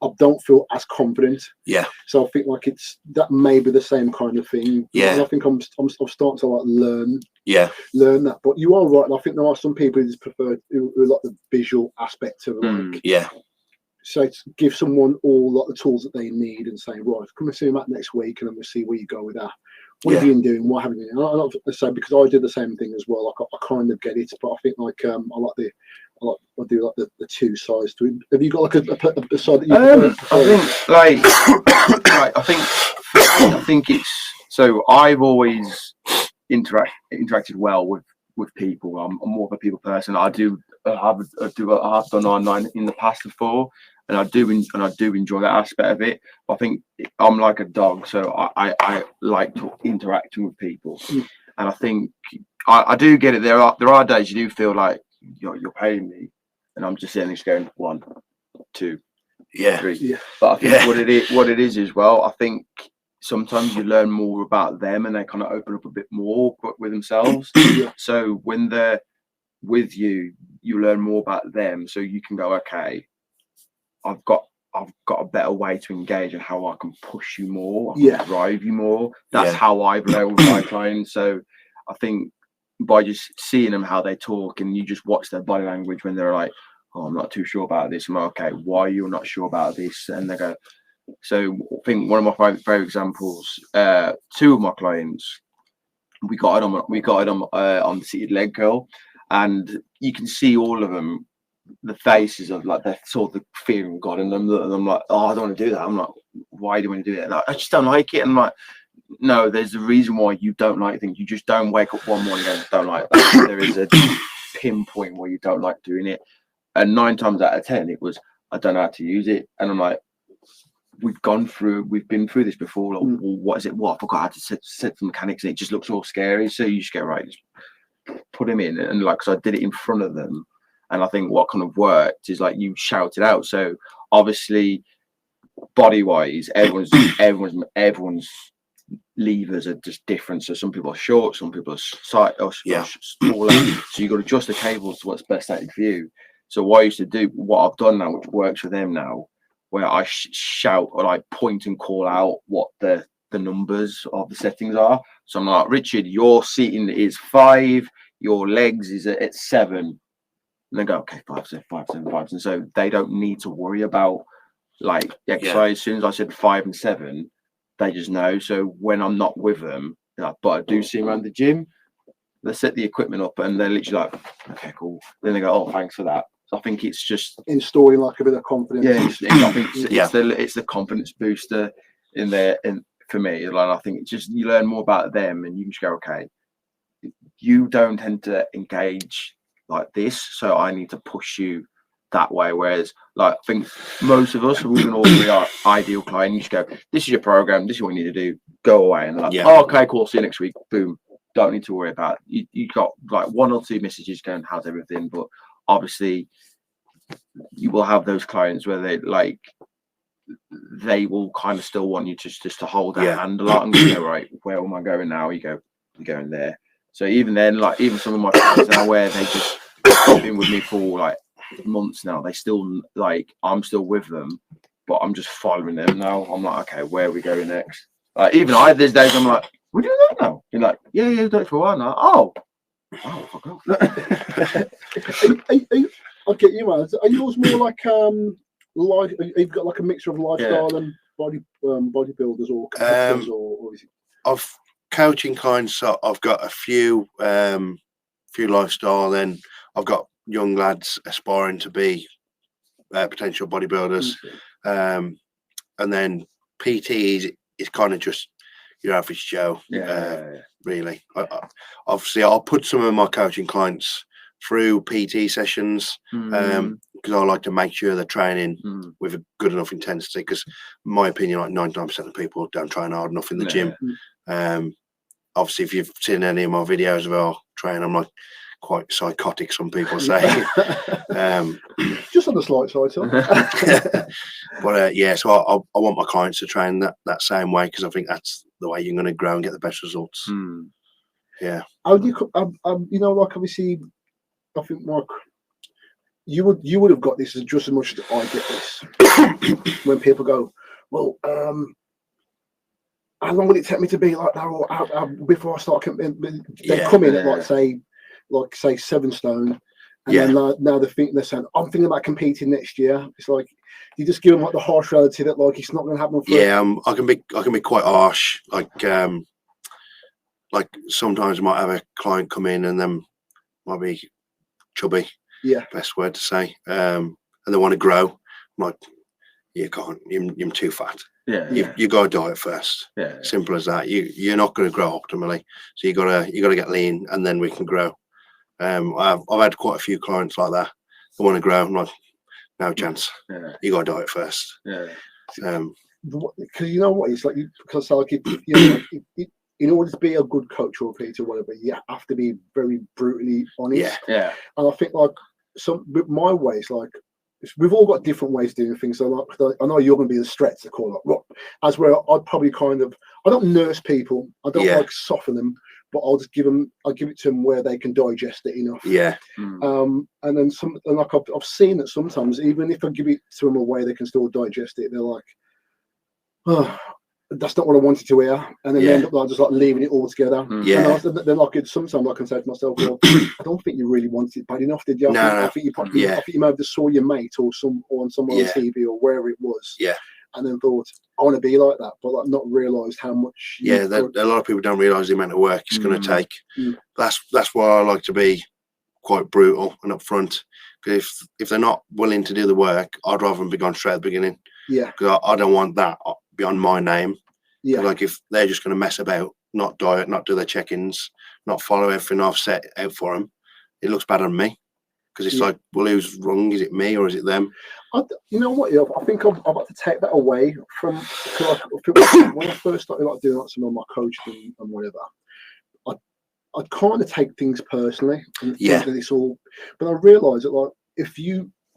I don't feel as confident. Yeah. So I think like that may be the same kind of thing. Yeah. And I think I'm starting to like learn that. But you are right. And I think there are some people who just prefer who like the visual aspect of like So to give someone all like the tools that they need and say, right, come and see me back next week, and then we'll see where you go with that. What have you been doing? What haven't you? And I say, because I did the same thing as well. I kind of get it, but I think like I do like the two sides to it. Have you got like a side that you I think it's so. I've always interacted well with people. I'm more of a people person. I have done online in the past before, and I do enjoy that aspect of it. I think I'm like a dog, so I like interacting with people, and I think I do get it. There are days you do feel like you're paying me, and I'm just sitting there just going 1, 2, 3. Yeah. But I think what it is well, I think sometimes you learn more about them, and they kind of open up a bit more with themselves. So when they're with you, you learn more about them, so you can go, okay, I've got a better way to engage and how I can push you more, I can drive you more. That's how I've learned with my clients. So I think by just seeing them how they talk, and you just watch their body language when they're like, oh, I'm not too sure about this. I'm like, okay, why are you not sure about this? And they go. So I think one of my favorite examples, 2 of my clients, we got it on the seated leg curl, and you can see all of them, the faces of like they're sort of the fear of God, and I'm like, oh, I don't want to do that. I'm like, why do you want to do that? Like, I just don't like it. And I'm like, no, there's a reason why you don't like things. You just don't wake up one morning and don't like that. There is a pinpoint where you don't like doing it, and 9 times out of 10 it was, I don't know how to use it. And I'm like, we've been through this before. Like, well, what is it? I forgot how to set the mechanics, and it just looks all scary. So you just get right, just put him in, and like, so I did it in front of them. And I think what kind of worked is like you shout it out. So obviously, body wise, everyone's levers are just different. So some people are short, some people are smaller. So you got to adjust the cables to what's best suited for you. So what I used to do, what I've done now, which works for them now, where I shout or like point and call out what the numbers of the settings are. So I'm like, Richard, your seating is 5, your legs is at 7. and they go, okay, 5%, 5%, 5%. So they don't need to worry about like exercise. As soon as I said 5 and 7, they just know. So when I'm not with them, like, but I do see them around the gym, they set the equipment up and they're literally like, okay, cool. Then they go, oh, thanks for that. So I think it's just installing like a bit of confidence. Yeah, I think it's the confidence booster in there. And for me, like, I think it's just you learn more about them, and you can just go, okay, you don't tend to engage like this, so I need to push you that way. Whereas, like, I think most of us, we can all be our ideal client. You just go, this is your program, this is what you need to do, go away, and like, oh, okay, cool, see you next week, boom. Don't need to worry about it. You got like 1 or 2 messages going, how's everything? But obviously you will have those clients where they will kind of still want you to just to hold their hand a lot and go, right, where am I going now? You go, you're going there. So even then, like, even some of my clients now where they just been with me for like months now, they still, like, I'm still with them, but I'm just following them now. I'm like, okay, where are we going next? Like, even there's days I'm like, we're doing that now. You're like, yeah, done it for a while now. Oh, fuck off. I'll get you, man. Are yours more like you've got like a mixture of lifestyle and bodybuilders or competitors, or is it? I've coaching clients, so I've got a few lifestyle, then I've got young lads aspiring to be potential bodybuilders, and then PT is kind of just your average Joe, really. Obviously, I'll put some of my coaching clients through PT sessions because I like to make sure they're training with a good enough intensity, because in my opinion, like 99% of people don't train hard enough in the gym. Obviously, if you've seen any of my videos of our training, I'm like quite psychotic, some people say. Just on the slight side, so. But so I want my clients to train that same way, because I think that's the way you're going to grow and get the best results. How do you like, obviously, I think, Mark, you would have got this just as much as I get this. When people go, well, how long will it take me to be like that, or before I start? They come in at say 7 stone, and then now they're saying, I'm thinking about competing next year. It's like you just give them like the harsh reality that like it's not going to happen. I can be quite harsh. Like sometimes I might have a client come in and then might be chubby, best word to say, and they want to grow. I'm like, you can't, you're too fat. You got to diet first. Simple as that. You're not going to grow optimally, so you gotta get lean, and then we can grow. I've had quite a few clients like that. They want to grow. I'm like, no chance. You got to diet first. Because you know what, it's like, because like in order to be a good coach or a PT or whatever, you have to be very brutally honest. And I think like with my ways, like, we've all got different ways of doing things. So like, I know you're going to be the stretch to call it, as where I'd probably I don't nurse people. I don't like soften them, but I'll give it to them where they can digest it enough. And then I've seen that sometimes, even if I give it to them a way they can still digest it, they're like, oh, that's not what I wanted to hear, and then they end up like just like leaving it all together. And then like sometimes I can say to myself, well, I don't think you really wanted it bad enough, did you? I think you may have just saw your mate or on someone on TV or wherever it was, and then thought, I want to be like that, but like not realised how much. A lot of people don't realise the amount of work it's going to take. That's why I like to be quite brutal and upfront. Because if they're not willing to do the work, I'd rather them be gone straight at the beginning. Because I don't want that beyond my name. Like if they're just going to mess about, not diet, not do their check-ins, not follow everything I've set out for them, it looks bad on me. Because it's like, well, who's wrong? Is it me or is it them? You know what? I think I've got to take that away from. When I first started like doing like some of my coaching and whatever, I kind of take things personally and think that it's all. But I realise that like if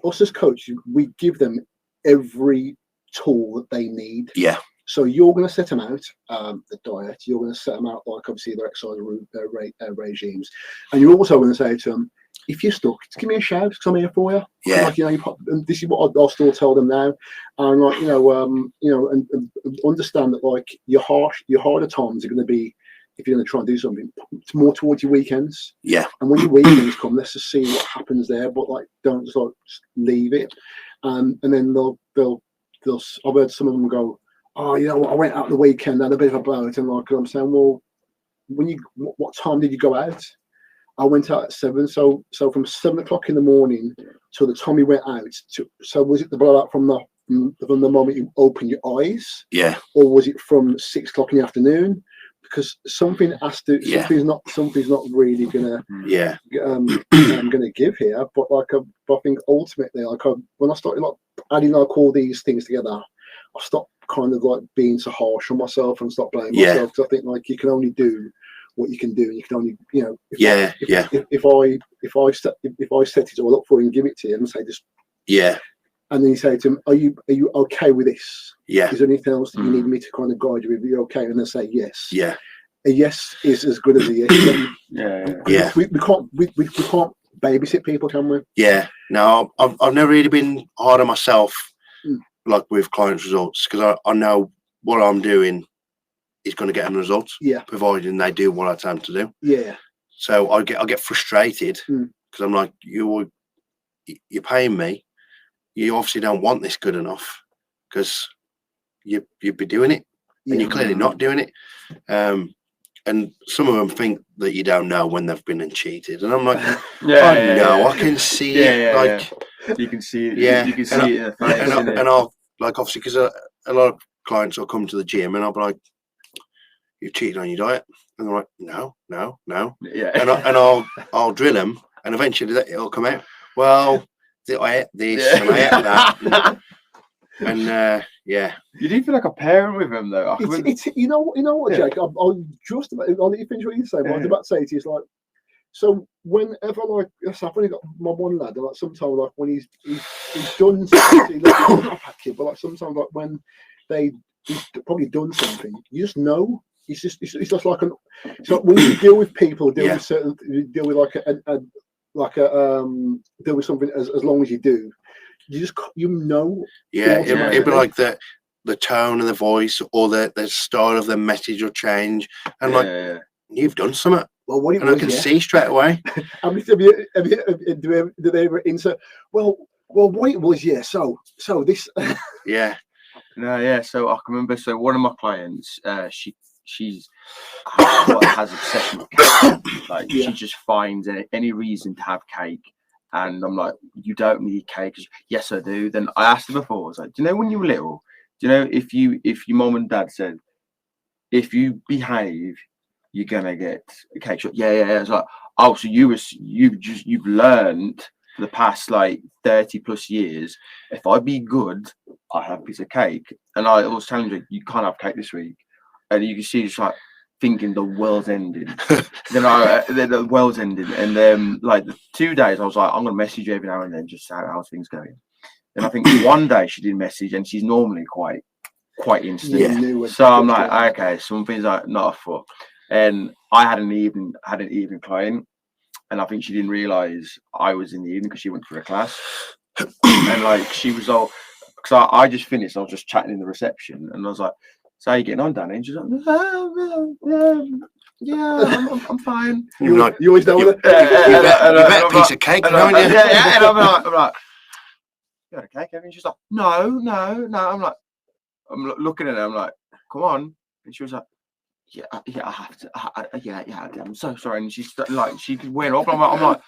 us as coaches, we give them every tool that they need. So you're going to set them out the diet. You're going to set them out like obviously their exercise regimes, and you're also going to say to them, if you're stuck, just give me a shout because I'm here for you. Like, and this is what I'll still tell them now, and like and understand that like your harder times are going to be if you're going to try and do something, it's more towards your weekends. Yeah. And when your weekends come, let's just see what happens there. But like, don't just like just leave it. And then they'll I've heard some of them go, oh, you know what, I went out the weekend, had a bit of a blowout, and like I'm saying, well, what time did you go out? I went out at 7, so from 7 o'clock in the morning till the time you went out. So was it the blowout from the moment you open your eyes? Yeah. Or was it from 6 o'clock in the afternoon? Because something has to. Yeah. Something's not really gonna. Yeah. I'm gonna give here, but like I think ultimately, like when I started like adding like all these things together, I stopped kind of like being so harsh on myself and stopped blaming myself. Because I think like you can only do what you can do, and you can only, you know, if I set it all up for you and give it to you and say just and then you say to them, are you okay with this? Yeah. Is there anything else that you need me to kind of guide you with? Are you okay? And they say yes. Yeah. A yes is as good as a yes. We can't babysit people, can we? Yeah. No, I've never really been hard on myself, like with clients' results, because I know what I'm doing is going to get them results. Yeah. Providing they do what I tell them to do. Yeah. So I get frustrated because I'm like, you're paying me. You obviously don't want this good enough because you'd be doing it, and you're clearly not doing it. And some of them think that you don't know when they've been and cheated, and I'm like, I can see it. Like you can see it. Yeah, you can see it. And I'll like obviously because a lot of clients will come to the gym, and I'll be like, "You've cheated on your diet," and they're like, "No." Yeah, and I'll drill them, and eventually it'll come out. Well, I ate this and I ate that, and you do feel like a parent with him, though. It's you know what, Jake. I'm just about. I'll let you finish what you say. But I was about to say to you, it's like, so whenever like I've only got my one lad, like sometimes like when he's done something, like, not a kid, but like sometimes like when he's probably done something, you just know. It's just like so when you deal with people, deal with deal with something as long as you do, you know. Yeah, it'd be like the tone of the voice or the style of the message will change, and you've done something. Well, what I can see straight away. Do they ever insert? Well, what it was, so this. Yeah. No, yeah. So I can remember. So one of my clients, she's has obsession with cake. Like she just finds any reason to have cake, and I'm like, you don't need cake. Yes, I do. Then I asked her before. I was like, do you know when you were little? Do you know if your mom and dad said, if you behave, you're gonna get a cake shop? Yeah. I was like, oh, so you've learned for the past like 30 plus years, if I be good, I have a piece of cake. And I was telling you, you can't have cake this week. And you can see just like thinking the world's ending. Then the world's ending. And then like 2 days, I was like, I'm gonna message you every now and then, just how's things going. And I think one day she did message, and she's normally quite instant. Yeah. So I'm like, okay, something's like not afoot. And I had an evening client, and I think she didn't realise I was in the evening because she went for a class. And like she was all, because I just finished, I was just chatting in the reception, and I was like, so how you getting on, Danny? And she's like, I'm fine. You always know that. You bet a piece of cake, haven't you? Yeah, and I'm like, you had a cake, haven't you? She's like, no. I'm looking at her, I'm like, come on. And she was like, yeah, I have to. I'm so sorry. And she's like, she went off. I'm like,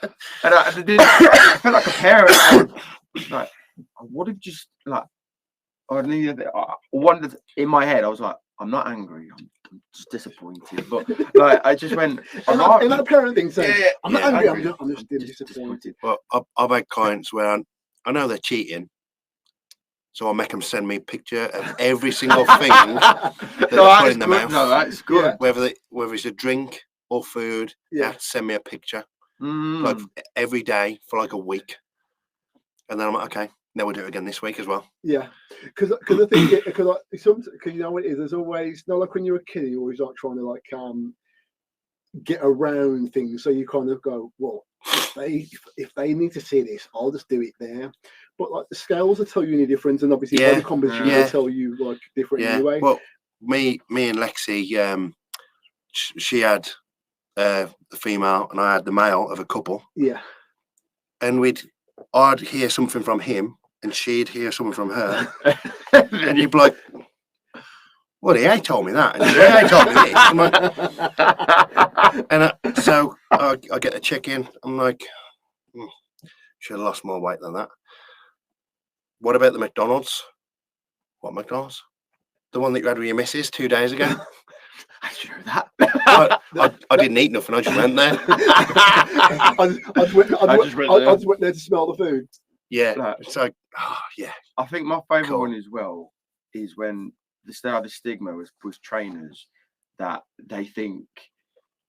and I felt like a parent. Like, I would have just like, I wondered in my head. I was like, I'm not angry. I'm just disappointed. But like, I just went. Isn't that a parent thing? Saying, I'm not angry. I'm just disappointed. Well, I've had clients where I know they're cheating. So I'll make them send me a picture of every single thing that they put in their mouth. No, that's good. Yeah. Whether it's a drink or food, they have to send me a picture, like every day for like a week, and then I'm like, okay, then we'll do it again this week as well. Yeah, because I think because you know what it is. There's always like when you're a kid, you always like trying to like get around things. So you kind of go, well, if they need to see this, I'll just do it there. But like the scales will tell you any difference, and obviously body composition will tell you like different anyway. Well, me and Lexi, she had the female and I had the male of a couple. Yeah. And I'd hear something from him and she'd hear something from her. And you'd be like, well, he ain't told me that. And he ain't told me this. So I get the chicken. I'm like, should have lost more weight than that. What about the McDonald's? What McDonald's? The one that you had with your missus 2 days ago? I should know that. I didn't eat nothing. I just went there. I just went there to smell the food. Yeah. It's like, yeah. I think my favourite one as well is when the stigma was trainers, that they think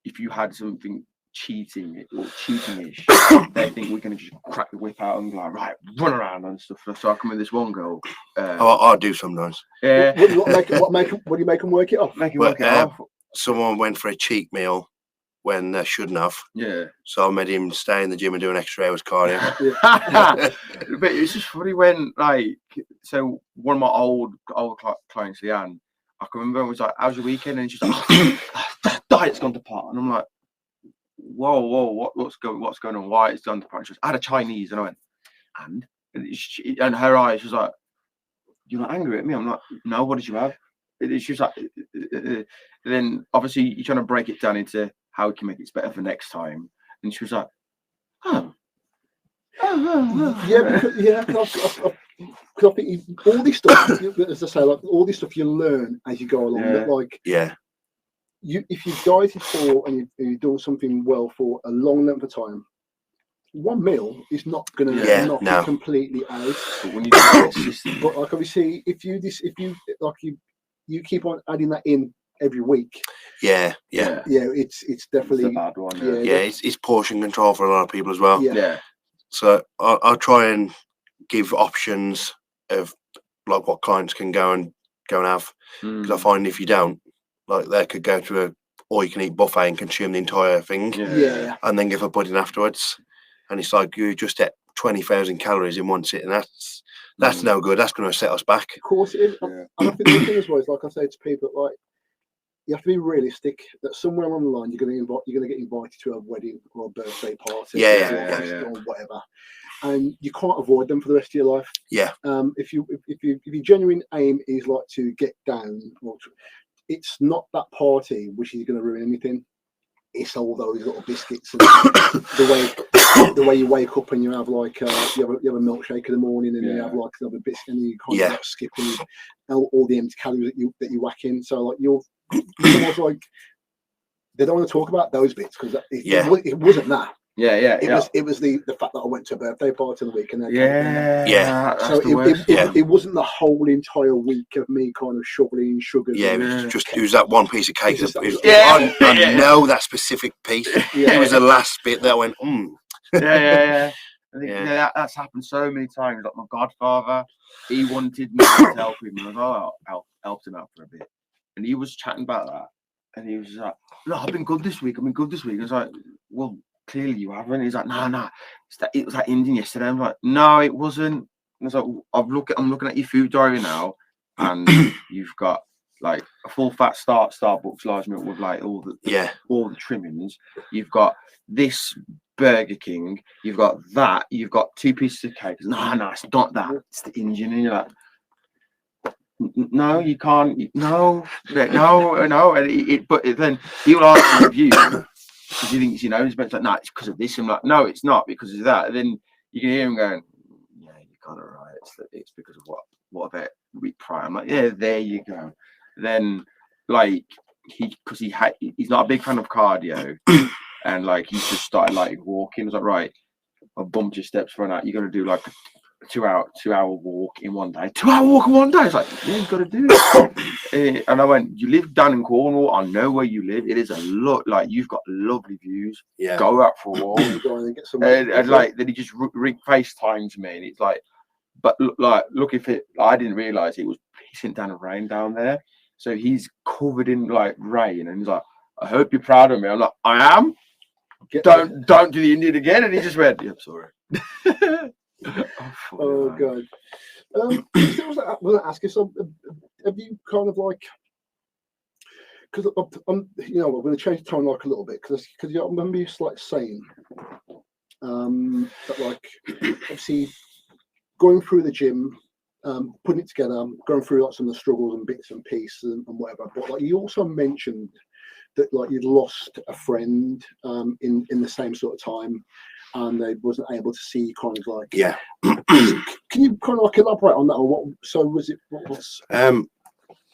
if you had something cheating or cheating-ish, they think we're going to just crack the whip out and be like, right, run around and stuff. So I come with this one girl. I do sometimes. Yeah. What do you make them work it off? Make it work it off. Someone went for a cheat meal when they shouldn't have. Yeah. So I made him stay in the gym and do an extra hours cardio. But it's just funny when, like, so one of my old clients, Leanne, I can remember, was like, how's your weekend? And she's like, that diet's gone to pot. And I'm like, whoa, what's going on? Why it's gone to pot? She goes, I had a Chinese. And I went, and her eyes was like, you're not angry at me? I'm like, no, what did you have? She was like, then obviously you're trying to break it down into how we can make it better for next time. And she was like, yeah, because I think all this stuff, as I say, like all this stuff you learn as you go along. That, like, if you've dieted for and you've done something well for a long length of time, one meal is not going to knock it completely out. But when you do it, but like obviously, if you keep on adding that in every week. Yeah, it's definitely a bad one. It's portion control for a lot of people as well. Yeah. So I'll try and give options of like what clients can go and have, because I find if you don't, like they could go to a all-you-can-eat buffet and consume the entire thing, and then give a pudding afterwards, and it's like you just ate 20,000 calories in one sitting. That's no good. That's going to set us back. Of course it is. And I think the thing as well is, like I say to people, like, you have to be realistic that somewhere along the line you're going to get invited to a wedding or a birthday party, or whatever, and you can't avoid them for the rest of your life. Yeah. If your genuine aim is like to get down, it's not that party which is going to ruin anything. It's all those little biscuits and the way you wake up and you have like you have a milkshake in the morning, and you have like another biscuit, and you kind of like skipping all the empty calories that you whack in. So like you're almost like they don't want to talk about those bits because it wasn't that. It was the fact that I went to a birthday party in the week, and so it wasn't the whole entire week of me kind of shoveling sugar. It was that one piece of cake. I know that specific piece. It was the last bit that I went, I think that's happened so many times. Like my godfather, he wanted me to help him, and I helped him out for a bit, and he was chatting about that, and he was like, "No, I've been good this week. I was like, "Well, clearly you haven't." He's like, "No, it was that Indian yesterday." I'm like, "No, it wasn't." And I was like, I'm looking at your food diary now, and you've got like a full fat Starbucks large milk with like all the trimmings. You've got this Burger King, you've got that, you've got 2 pieces of cake. No, it's not that. It's the Indian. And you're like, no, you can't. No. And but then he'll argue with you because he thinks, he's like, no, it's because of this. I'm like, no, it's not because of that. And then you can hear him going, yeah, you got it right. It's because of what about the week prior. I'm like, yeah, there you go. Then like he's not a big fan of cardio. And like he just started like walking. I was like, right, I bumped your steps for an hour. You got to do like a 2 hour walk in one day. 2 hour walk in one day. It's like, yeah, you got to do it. And I went, you live down in Cornwall. I know where you live. It is a lot. Like you've got lovely views. Yeah. Go out for a walk. and like then he just FaceTimes me, and it's like, but look if it. I didn't realize it was pissing down rain down there. So he's covered in like rain, and he's like, I hope you're proud of me. I'm like, I am. Don't do the Indian again. And he just went, yeah, I'm sorry. God. I was going to ask you, so have you kind of like, because I'm, you know, I'm going to change the tone like a little bit because I remember you like saying that like obviously going through the gym, putting it together, going through like some of the struggles and bits and pieces and whatever. But like you also mentioned that like you'd lost a friend in the same sort of time, and they wasn't able to see you, kind of like. Yeah. Can you kind of like elaborate on that, or what? So was it? What was?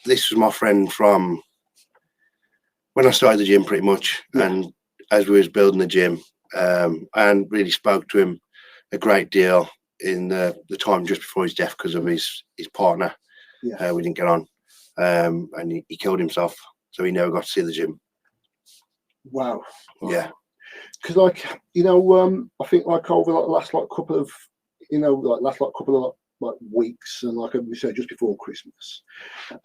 This was my friend from when I started the gym, pretty much, and as we was building the gym, and really spoke to him a great deal in the time just before his death because of his partner. Yeah. We didn't get on, and he killed himself, so he never got to see the gym. Wow. Yeah. Because like, you know, I think like over like the last like couple of, you know, like couple of like weeks, and like we said just before Christmas,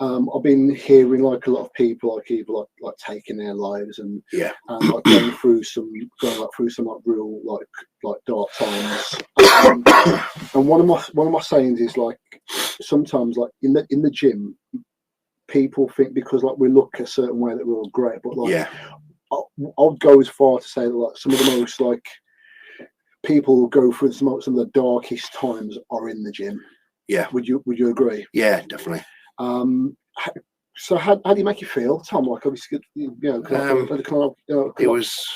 I've been hearing like a lot of people like either like taking their lives and like going through some like real like dark times. And one of my sayings is like sometimes like in the gym, people think because like we look a certain way that we're all great, but like I'll go as far to say that like some of the most like people who go through some of the darkest times are in the gym. Yeah. Would you agree? Yeah, definitely. So how do you make you feel, Tom? Like obviously, you know, it was.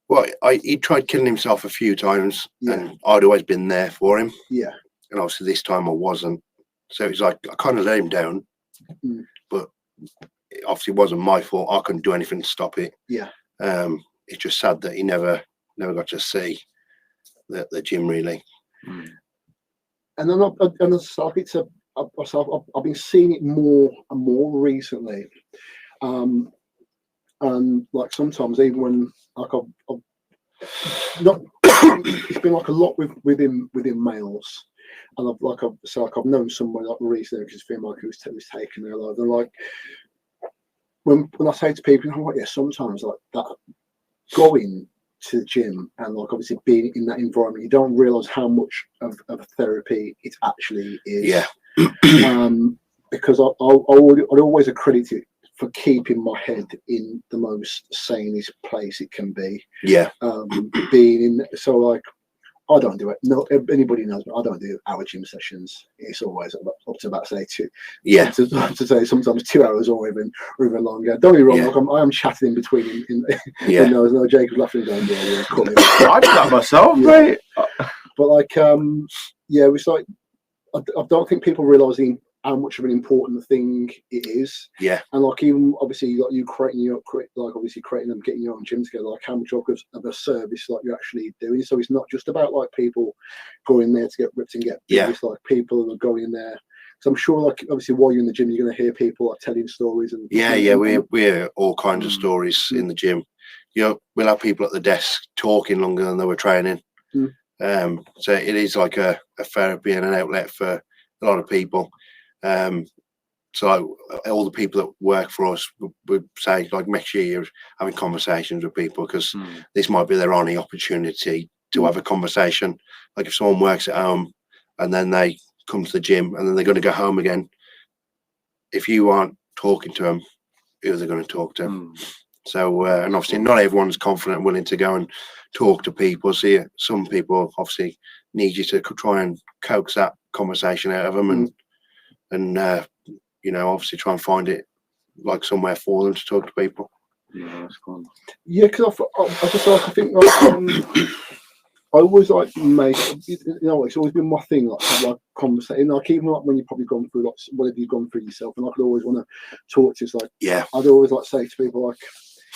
Well, he tried killing himself a few times, and I'd always been there for him. Yeah. And obviously this time I wasn't. So it's like I kind of let him down, but it obviously wasn't my fault. I couldn't do anything to stop it. Yeah. It's just sad that he never got to see the gym really. And then I've been seeing it more and more recently, and like sometimes even when like I've not, it's been like a lot within males, and I've known someone like recently who's female who's taken their life, and like when I say to people, I'm like, yeah, sometimes like that going to the gym and like obviously being in that environment, you don't realize how much of a therapy it actually is. Yeah. Because I'd always accredit it for keeping my head in the most sanest place it can be. Yeah. Being in, so like I don't do it. No, anybody knows me. I don't do hour gym sessions. It's always up to about say 2. Yeah. To say sometimes 2 hours or even longer. Don't be wrong. Yeah. Like I am chatting in between. Yeah. No, Jacob's laughing going. Yeah. I do that myself, mate. But like, yeah, it was like I don't think people realising how much of an important thing it is. Yeah. And like even obviously like you creating them, getting your own gym together, like how much of a service like you're actually doing. So it's not just about like people going there to get ripped and get big. Yeah. It's like people who are going in there. So I'm sure like obviously while you're in the gym you're gonna hear people like telling stories and we hear all kinds of stories in the gym. You know, we'll have people at the desk talking longer than they were training. So it is like a therapy and an outlet for a lot of people. So all the people that work for us would say like next year you're having conversations with people because this might be their only opportunity to have a conversation. Like if someone works at home and then they come to the gym and then they're going to go home again, if you aren't talking to them, who are they going to talk to? So and obviously not everyone's confident and willing to go and talk to people. So some people obviously need you to try and coax that conversation out of them and you know, obviously try and find it like somewhere for them to talk to people. Yeah, that's cool. Yeah, because I just like I think like, I always like make, you know, it's always been my thing like have like conversation, like even like when you've probably gone through like whatever you've gone through yourself, and I could always want to talk to. It's like I'd always like say to people like,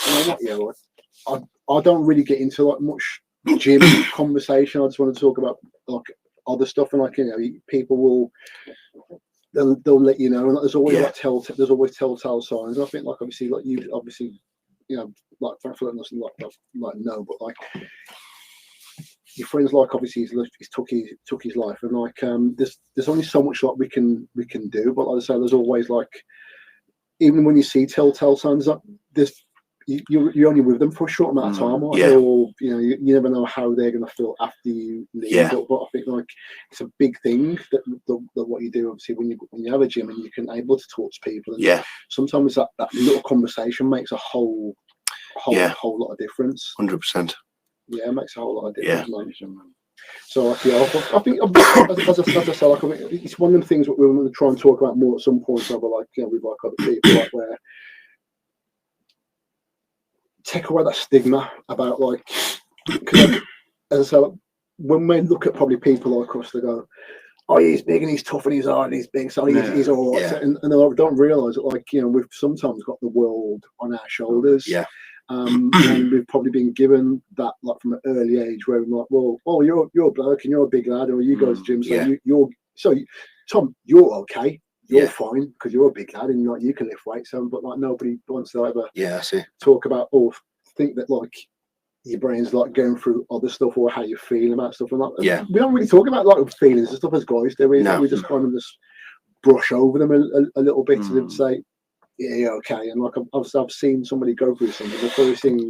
you know what, yeah, like I don't really get into like much gym conversation. I just want to talk about like other stuff, and like, you know, people will. They'll let you know, and there's always like telltale signs. And I think like obviously like you obviously, you know, like thanks for letting us like know, but like your friends like obviously he's took his life, and like there's only so much like we can do, but like I say, there's always like even when you see telltale signs, like there's you're only with them for a short amount of time, or you never know how they're going to feel after you leave. But I think like it's a big thing that what you do, obviously, when you have a gym and you can able to talk to people. And sometimes that little conversation makes a whole lot of difference. 100%. Yeah, it makes a whole lot of difference. So I think as I said, like, it's one of the things that we're going to try and talk about more at some point. Over with other people, like where take away that stigma about like, because as I said, when we look at probably people like us, they go, "Oh, he's big and he's tough and he's hard and he's big, so he's all right." And I don't realise that, like, we've sometimes got the world on our shoulders. And we've probably been given that like from an early age, where we're like, well, oh, you're a bloke and you're a big lad, or you go to the gym, so Tom, you're okay, you're fine because you're a big lad and you can lift weights. But like nobody wants to ever talk about or think that like your brain's like going through other stuff or how you feel about stuff. And like, we don't really talk about like feelings and stuff as guys, do we? We just kind of just brush over them a little bit and say, yeah, okay. And like I've seen somebody go through something. The first thing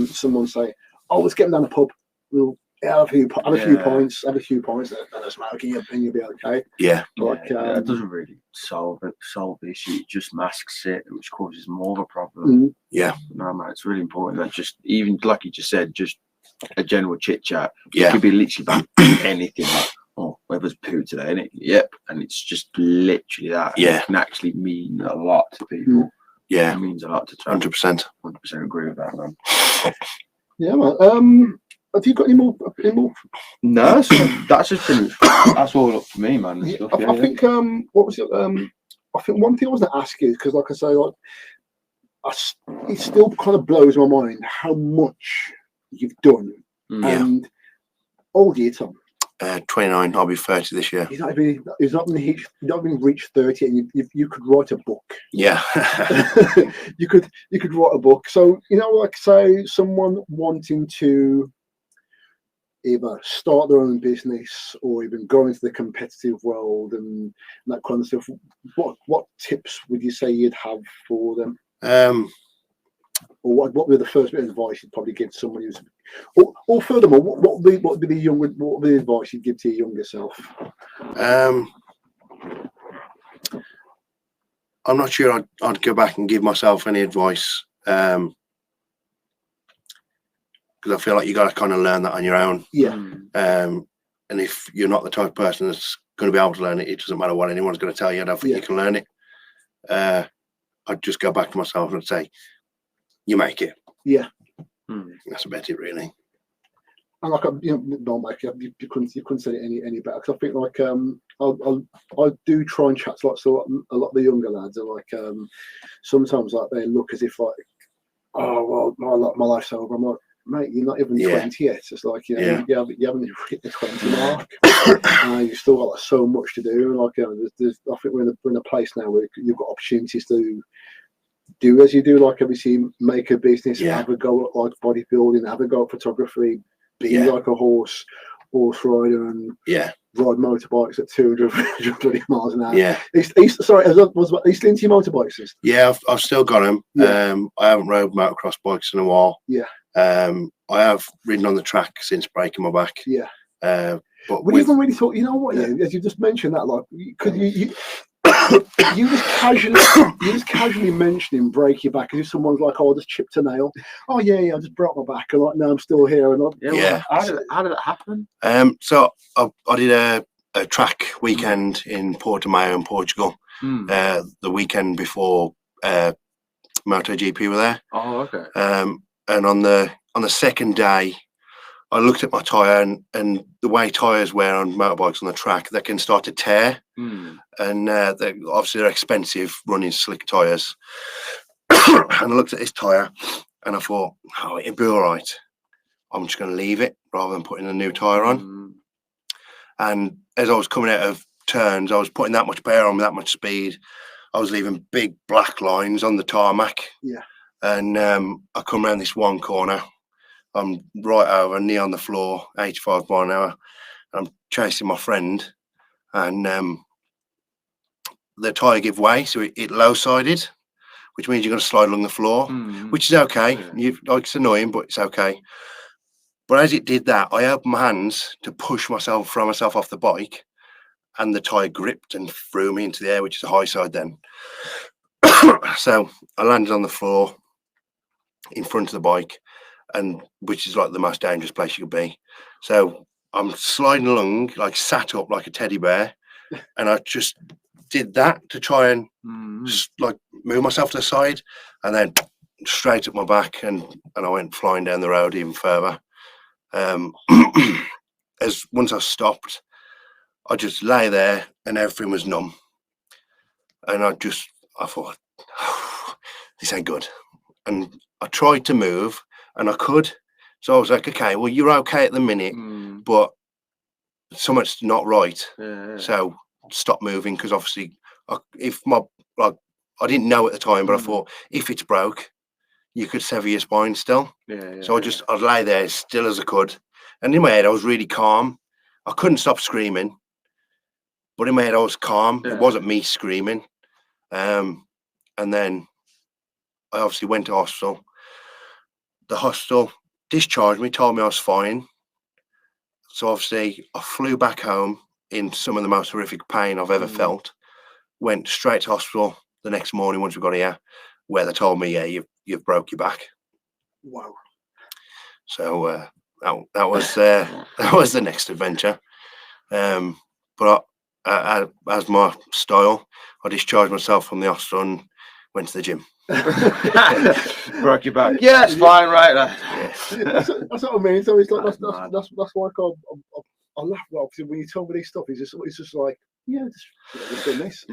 someone say, "Oh, let's get them down the pub. We'll have a few pints, and a smoke, and you'll be okay." That doesn't really solve the issue. It just masks it, which causes more of a problem. No, man, it's really important that just even like you just said, just a general chit chat. It could be literally about anything. Like, oh, weather's poo today, isn't it? Yep. And it's just literally that. It can actually mean a lot to people. It means a lot to 100%. 100% agree with that, man. Yeah, man. Have you got any more? No, that's just pretty much, that's all up for me, man. I think what was it? I think one thing I was going to ask you, because like I say, like it still kind of blows my mind how much you've done. And old year, Tom. 29. I'll be 30 this year. He's not even reached 30, and you could write a book. Yeah. you could write a book. So like say someone wanting to either start their own business or even go into the competitive world and that kind of stuff. What tips would you say you'd have for them? Or what would be the first bit of advice you'd probably give someone who's, or furthermore, what would be the advice you'd give to your younger self? I'm not sure I'd go back and give myself any advice, because I feel like you got to kind of learn that on your own. And if you're not the type of person that's going to be able to learn it, it doesn't matter what anyone's going to tell you. I don't think you can learn it. I'd just go back to myself and say, you make it. That's about it, really. And like don't make it. You couldn't say it any better. Because I think like I do try and chat to a lot of the younger lads. Are like sometimes like they look as if like, oh well, my life's over. I'm like, mate, you're not even 20 yet. It's like you haven't hit the 20 mark. You've still got like, so much to do. And like I think we're in a place now where you've got opportunities to do as you do, like obviously make a business, have a go at like bodybuilding, have a go at photography, be like a horse rider, and ride motorbikes at 200 miles an hour. Sorry, are you still into your motorbikes? I've still got them. I haven't rode motocross bikes in a while. I have ridden on the track since breaking my back. But we even really thought, you know what, as you just mentioned that, like, because you just casually mentioning break your back as if someone's like, oh, I just chipped a nail. Oh yeah, I just broke my back, and like, no, I'm still here. And how did that happen? So I did a track weekend in Portimão in Portugal. The weekend before MotoGP were there. Oh, okay. And on the second day, I looked at my tyre, and the way tyres wear on motorbikes on the track, they can start to tear. And they're expensive, running slick tyres. And I looked at this tyre and I thought, oh, it'll be all right. I'm just going to leave it rather than putting a new tyre on. And as I was coming out of turns, I was putting that much power on, that much speed. I was leaving big black lines on the tarmac. And I come around this one corner. I'm right over, knee on the floor, 85 miles an hour. I'm chasing my friend, and the tyre gave way, so it low-sided. which means you're going to slide along the floor, which is okay. It's annoying, but it's okay. But as it did that, I opened my hands to throw myself off the bike, and the tyre gripped and threw me into the air, which is a high side then. So I landed on the floor in front of the bike, and which is like the most dangerous place you could be. So I'm sliding along, like sat up like a teddy bear, and I just did that to try and like move myself to the side, and then straight up my back, and I went flying down the road even further. As once I stopped, I just lay there and everything was numb, and I thought, oh, this ain't good. And I tried to move, and I could. So I was like, okay, well, you're okay at the minute, but something's not right. So stop moving, because obviously, I didn't know at the time, but I thought, if it's broke, you could sever your spine still. So I lay there as still as I could, and in my head I was really calm. I couldn't stop screaming, but in my head I was calm. It wasn't me screaming. And then I obviously went to hospital. The hospital discharged me, told me I was fine. So obviously I flew back home in some of the most horrific pain I've ever felt. Went straight to hospital the next morning once we got here, where they told me, yeah, you've broke your back. Wow. So that was the next adventure. But as my style, I discharged myself from the hospital and went to the gym. Broke your back. Yeah, it's fine, right? That's what I mean. So it's like that's why I laugh. Well, when you tell me this stuff, it's just like, yeah, just doing this.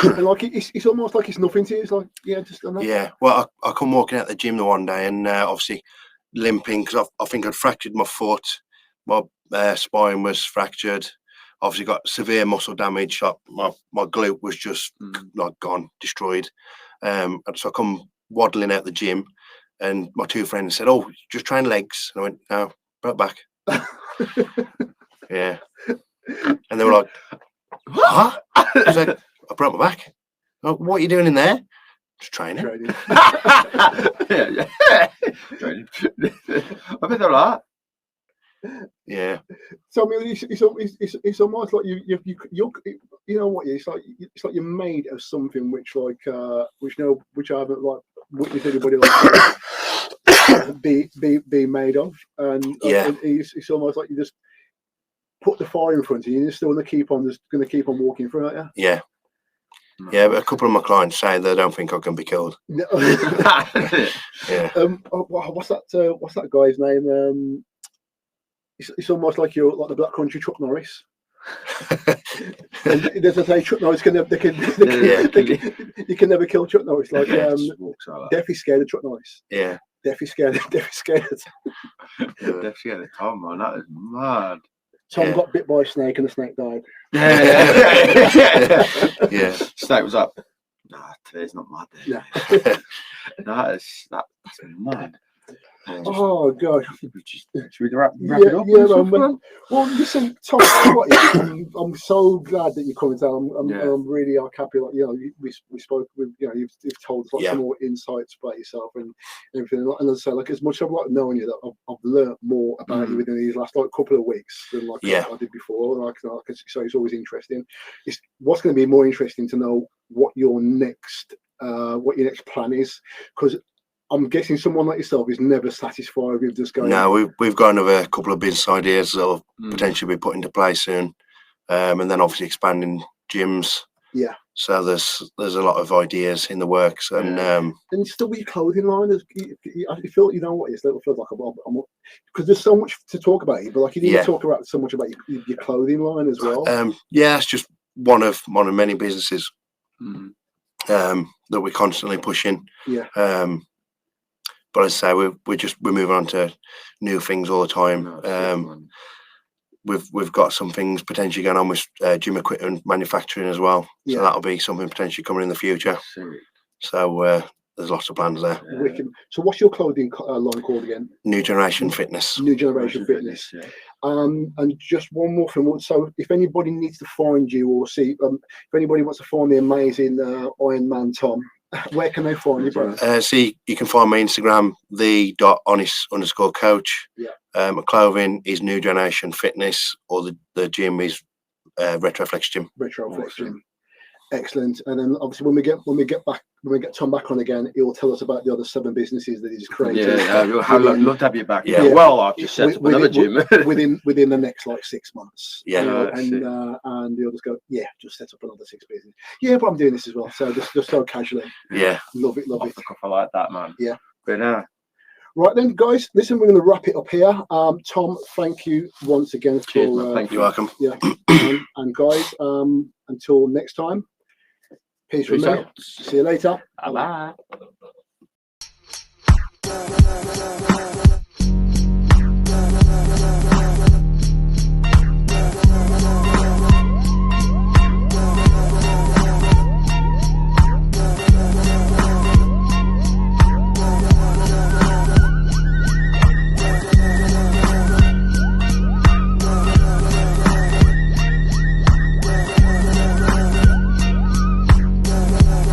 And like it's almost like it's nothing to you. It's like, yeah, just done that. Yeah. Well, I come walking out the gym the one day, and obviously limping, because I think I'd fractured my foot. My spine was fractured. Obviously got severe muscle damage. My glute was just like gone, destroyed. And so I come waddling out the gym, and my two friends said, "Oh, just train legs." And I went, "No, broke back." Yeah. And they were like, "What?" I was like, "I broke my back." Oh, what are you doing in there? Just training. Training. Training. I bet they're like, yeah. So I mean, it's almost like you know what? It's like you're made of something which I haven't like witnessed anybody like be made of, and it's almost like you just put the fire in front of you. You're still going to keep on walking through it. Yeah. Yeah, but a couple of my clients say they don't think I can be killed. No. Yeah. What's that guy's name? It's almost like you're like the Black Country Chuck Norris. And there's a say Chuck Norris you can never kill Chuck Norris. Like Deafy scared of Chuck Norris. Yeah. Deafy scared. Deafy scared of Tom, man. That is mad. Tom got bit by a snake and the snake died. Yeah. Snake was up. Nah, today's not my day. Yeah. That's mad. Oh God! Should we wrap it up? Yeah, well, listen, Tom. I'm so glad that you're coming down. I'm really happy. Like, we spoke with. You've told us some more insights about yourself and everything. And as I say, like, as much as I've like knowing you, that I've learned more about you within these last couple of weeks than I did before. Like, so it's always interesting. It's what's going to be more interesting to know what your next plan is, because I'm guessing someone like yourself is never satisfied with just going. No, we've got another couple of business ideas that'll potentially be put into play soon, and then obviously expanding gyms. Yeah. So there's a lot of ideas in the works, and still with your clothing line. I feel what it feels like because there's so much to talk about you, but like you didn't talk about so much about your clothing line as well. It's just one of many businesses that we're constantly pushing. Yeah. But as I say, we're moving on to new things all the time. We've got some things potentially going on with gym equipment manufacturing as well. So that'll be something potentially coming in the future. So there's lots of plans there. So what's your clothing line called again? New Generation Fitness. New Generation Fitness. Yeah. And just one more thing. So if anybody needs to find you or see, if anybody wants to find the amazing Iron Man Tom, Where can they find you, bro? See, you can find my Instagram, the.honest_coach. Yeah. My clothing is New Generation Fitness, or the gym is Retroflex Gym. Retroflex Gym. Excellent. And then obviously when we get Tom back on again, he'll tell us about the other 7 businesses that he's created. Yeah, I'd love to have you back. Yeah. Well, I've just set up another gym within the next like 6 months. Yeah. And you'll just go, just set up another 6 business. Yeah, but I'm doing this as well. So just so casually. Yeah. Love it. I like that, man. Yeah. But right then, guys. Listen, we're going to wrap it up here. Tom, thank you once again. Cheers, man. Thank you. You're welcome. Yeah. and guys, until next time. Peace from me. See you later. Bye.